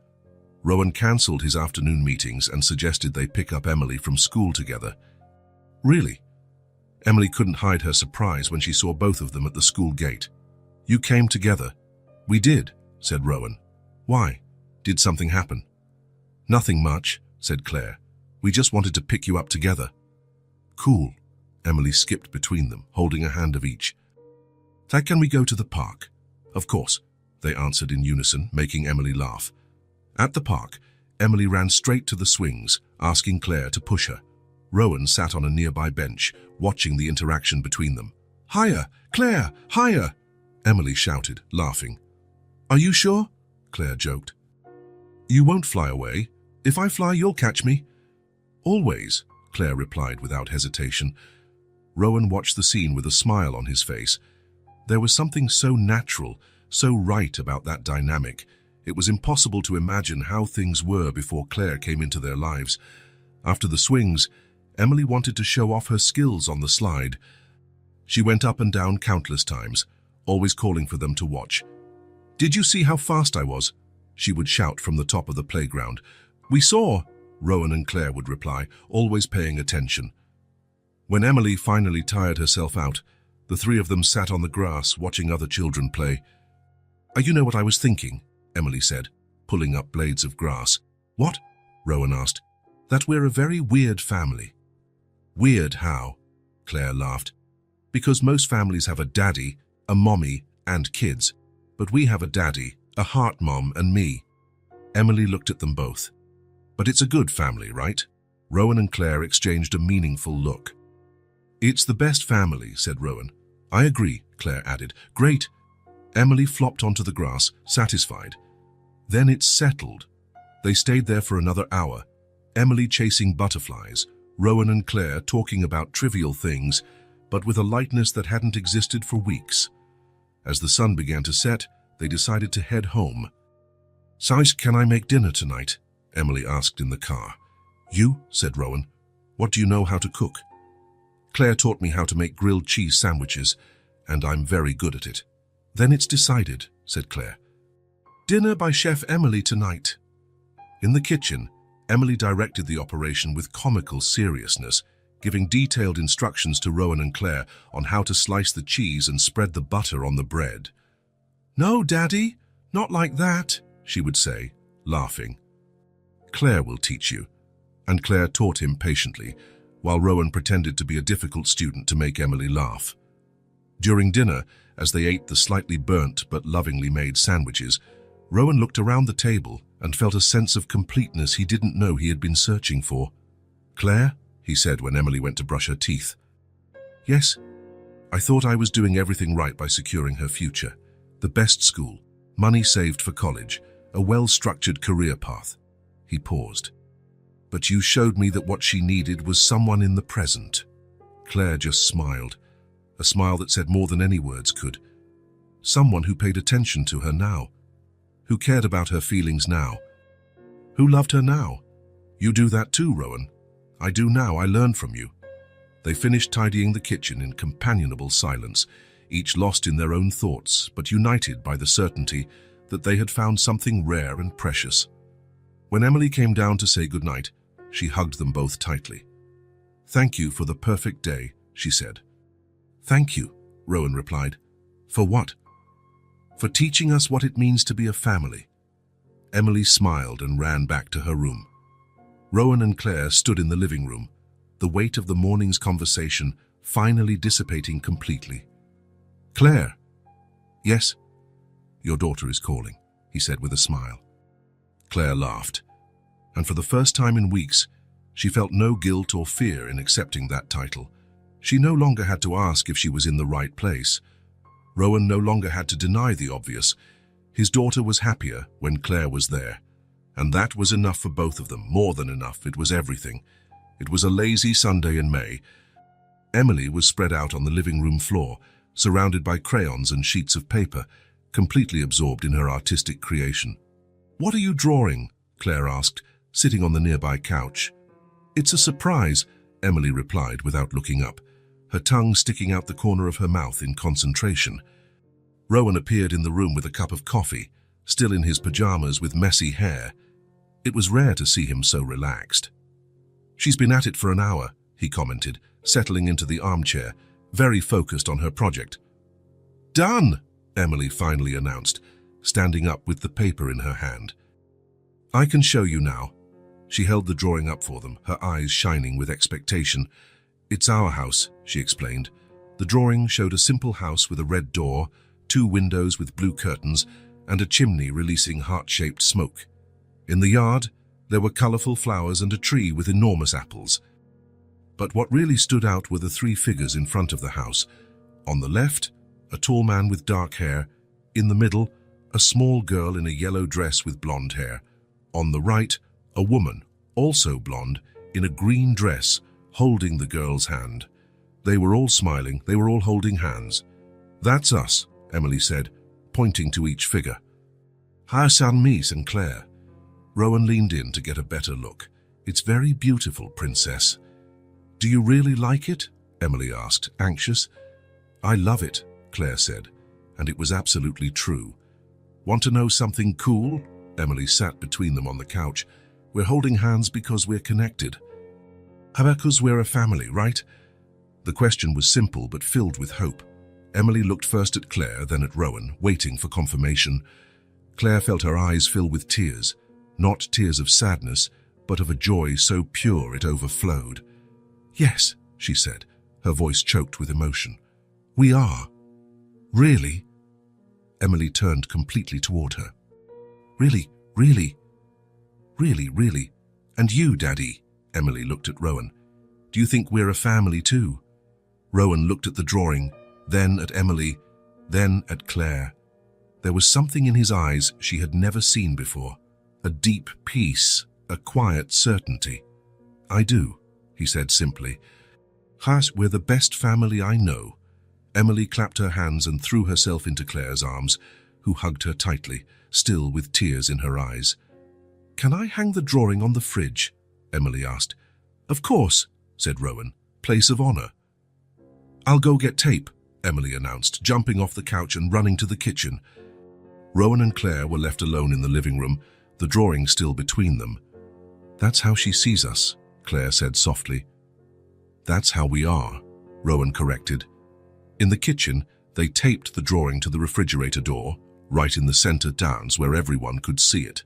Rowan cancelled his afternoon meetings and suggested they pick up Emily from school together. Really? Emily couldn't hide her surprise when she saw both of them at the school gate. You came together. We did, said Rowan. Why? Did something happen? Nothing much, said Claire. We just wanted to pick you up together. Cool. Emily skipped between them, holding a hand of each. Can we go to the park? Of course, they answered in unison, making Emily laugh. At the park, Emily ran straight to the swings, asking Claire to push her. Rowan sat on a nearby bench, watching the interaction between them. Higher! Claire! Higher! Emily shouted, laughing. Are you sure? Claire joked. You won't fly away. If I fly, you'll catch me. Always, Claire replied without hesitation. Rowan watched the scene with a smile on his face. There was something so natural, so right about that dynamic. It was impossible to imagine how things were before Claire came into their lives. After the swings, Emily wanted to show off her skills on the slide. She went up and down countless times, always calling for them to watch. Did you see how fast I was? She would shout from the top of the playground. We saw, Rowan and Claire would reply, always paying attention. When Emily finally tired herself out, the three of them sat on the grass watching other children play. You know what I was thinking, Emily said, pulling up blades of grass. What? Rowan asked. That we're a very weird family. Weird how? Claire laughed. Because most families have a daddy, a mommy, and kids. But we have a daddy, a heart mom, and me. Emily looked at them both. But it's a good family, right? Rowan and Claire exchanged a meaningful look. It's the best family, said Rowan. I agree, Claire added. Great. Emily flopped onto the grass, satisfied. Then it settled. They stayed there for another hour, Emily chasing butterflies, Rowan and Claire talking about trivial things, but with a lightness that hadn't existed for weeks. As the sun began to set, they decided to head home. "Size, can I make dinner tonight?" Emily asked in the car. "You?" said Rowan. "What do you know how to cook?" "Claire taught me how to make grilled cheese sandwiches, and I'm very good at it." "Then it's decided," said Claire. "Dinner by Chef Emily tonight." In the kitchen, Emily directed the operation with comical seriousness, giving detailed instructions to Rowan and Claire on how to slice the cheese and spread the butter on the bread. "No, Daddy, not like that," she would say, laughing. "Claire will teach you." And Claire taught him patiently, while Rowan pretended to be a difficult student to make Emily laugh. During dinner, as they ate the slightly burnt but lovingly made sandwiches, Rowan looked around the table and felt a sense of completeness he didn't know he had been searching for. "Claire," he said when Emily went to brush her teeth. "Yes?" "I thought I was doing everything right by securing her future. The best school, money saved for college, a well-structured career path." He paused. "But you showed me that what she needed was someone in the present." Claire just smiled, a smile that said more than any words could. Someone who paid attention to her now, who cared about her feelings now, who loved her now. "You do that too, Rowan." "I do now, I learn from you." They finished tidying the kitchen in companionable silence, each lost in their own thoughts, but united by the certainty that they had found something rare and precious. When Emily came down to say goodnight, she hugged them both tightly. "Thank you for the perfect day," she said. "Thank you," Rowan replied. "For what?" "For teaching us what it means to be a family." Emily smiled and ran back to her room. Rowan and Claire stood in the living room, the weight of the morning's conversation finally dissipating completely. "Claire." "Yes?" "Your daughter is calling," he said with a smile. Claire laughed, and for the first time in weeks, she felt no guilt or fear in accepting that title. She no longer had to ask if she was in the right place. Rowan no longer had to deny the obvious. His daughter was happier when Claire was there, and that was enough for both of them, more than enough. It was everything. It was a lazy Sunday in May. Emily was spread out on the living room floor, surrounded by crayons and sheets of paper, completely absorbed in her artistic creation. "What are you drawing?" Claire asked, sitting on the nearby couch. "It's a surprise," Emily replied without looking up, her tongue sticking out the corner of her mouth in concentration. Rowan appeared in the room with a cup of coffee, still in his pajamas with messy hair. It was rare to see him so relaxed. "She's been at it for an hour," he commented, settling into the armchair, very focused on her project. "Done," Emily finally announced, standing up with the paper in her hand. "I can show you now." She held the drawing up for them, her eyes shining with expectation. "It's our house," she explained. The drawing showed a simple house with a red door, 2 windows with blue curtains, and a chimney releasing heart-shaped smoke. In the yard, there were colorful flowers and a tree with enormous apples. But what really stood out were the 3 figures in front of the house. On the left, a tall man with dark hair. In the middle, a small girl in a yellow dress with blonde hair. On the right, a woman, also blonde, in a green dress, holding the girl's hand. They were all smiling, they were all holding hands. "That's us," Emily said, pointing to each figure. "Hi, Miss and Claire." Rowan leaned in to get a better look. "It's very beautiful, Princess." "Do you really like it?" Emily asked, anxious. "I love it," Claire said, and it was absolutely true. "Want to know something cool?" Emily sat between them on the couch. "We're holding hands because we're connected. Because we're a family, right?" The question was simple but filled with hope. Emily looked first at Claire, then at Rowan, waiting for confirmation. Claire felt her eyes fill with tears, not tears of sadness, but of a joy so pure it overflowed. "Yes," she said, her voice choked with emotion. "We are." "Really?" Emily turned completely toward her. "Really, really, really, really. And you, Daddy?" Emily looked at Rowan. "Do you think we're a family too?" Rowan looked at the drawing, then at Emily, then at Claire. There was something in his eyes she had never seen before. A deep peace, a quiet certainty. "I do," he said simply. "Haas, we're the best family I know." Emily clapped her hands and threw herself into Claire's arms, who hugged her tightly, still with tears in her eyes. "Can I hang the drawing on the fridge?" Emily asked. "Of course," said Rowan. "Place of honor." "I'll go get tape," Emily announced, jumping off the couch and running to the kitchen. Rowan and Claire were left alone in the living room, the drawing still between them. "That's how she sees us," Claire said softly. "That's how we are," Rowan corrected. In the kitchen, they taped the drawing to the refrigerator door, right in the center downs where everyone could see it.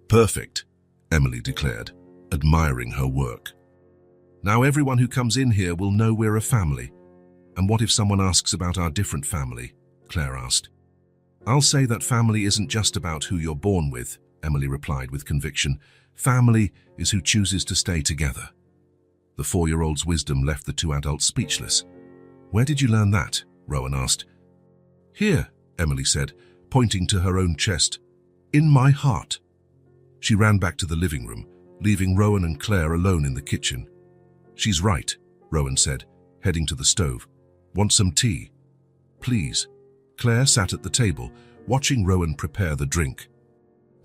"Perfect," Emily declared, admiring her work. "Now everyone who comes in here will know we're a family." "And what if someone asks about our different family?" Claire asked. "I'll say that family isn't just about who you're born with," Emily replied with conviction. "Family is who chooses to stay together." The 4-year-old's wisdom left the two adults speechless. "Where did you learn that?" Rowan asked. "Here," Emily said, pointing to her own chest. "In my heart." She ran back to the living room, leaving Rowan and Claire alone in the kitchen. "She's right," Rowan said, heading to the stove. "Want some tea?" "Please." Claire sat at the table, watching Rowan prepare the drink.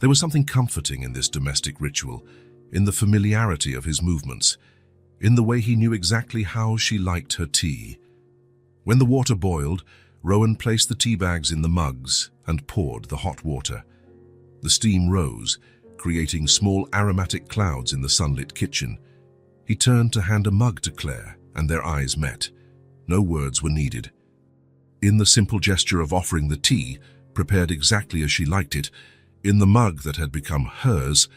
There was something comforting in this domestic ritual, in the familiarity of his movements, in the way he knew exactly how she liked her tea. When the water boiled, Rowan placed the tea bags in the mugs and poured the hot water. The steam rose, creating small aromatic clouds in the sunlit kitchen. He turned to hand a mug to Claire, and their eyes met. No words were needed. In the simple gesture of offering the tea, prepared exactly as she liked it, in the mug that had become hers,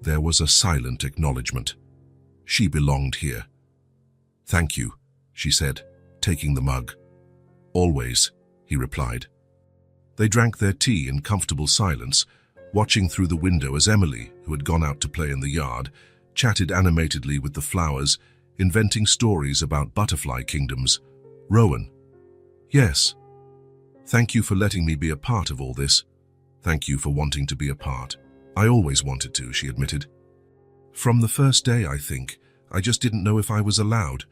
there was a silent acknowledgement. She belonged here. "Thank you," she said, taking the mug. "Always," he replied. They drank their tea in comfortable silence, watching through the window as Emily, who had gone out to play in the yard, chatted animatedly with the flowers, inventing stories about butterfly kingdoms. "Rowan." "Yes." "Thank you for letting me be a part of all this." "Thank you for wanting to be a part." "I always wanted to," she admitted. "From the first day, I think. I just didn't know if I was allowed."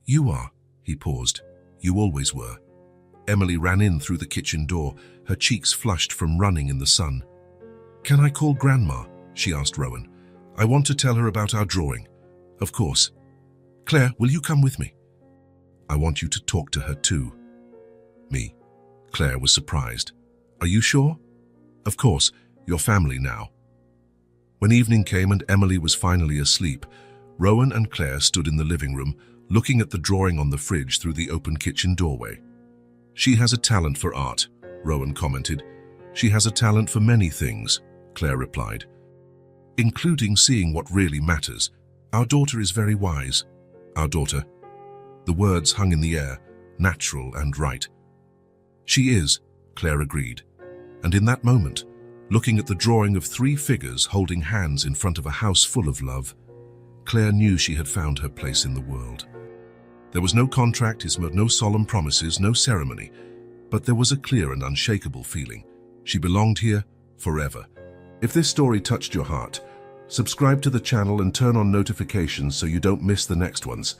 "You are," he paused. "You always were." Emily ran in through the kitchen door, her cheeks flushed from running in the sun. "Can I call Grandma?" she asked Rowan. "I want to tell her about our drawing." "Of course." "Claire, will you come with me?" "I want you to talk to her too." "Me?" Claire was surprised. "Are you sure?" "Of course, your family now." When evening came and Emily was finally asleep, Rowan and Claire stood in the living room, looking at the drawing on the fridge through the open kitchen doorway. "She has a talent for art," Rowan commented. "She has a talent for many things," Claire replied, "including seeing what really matters. Our daughter is very wise." "Our daughter?" The words hung in the air, natural and right. "She is," Claire agreed. And in that moment, looking at the drawing of 3 figures holding hands in front of a house full of love, Claire knew she had found her place in the world. There was no contract, no solemn promises, no ceremony, but there was a clear and unshakable feeling. She belonged here forever. If this story touched your heart, subscribe to the channel and turn on notifications so you don't miss the next ones.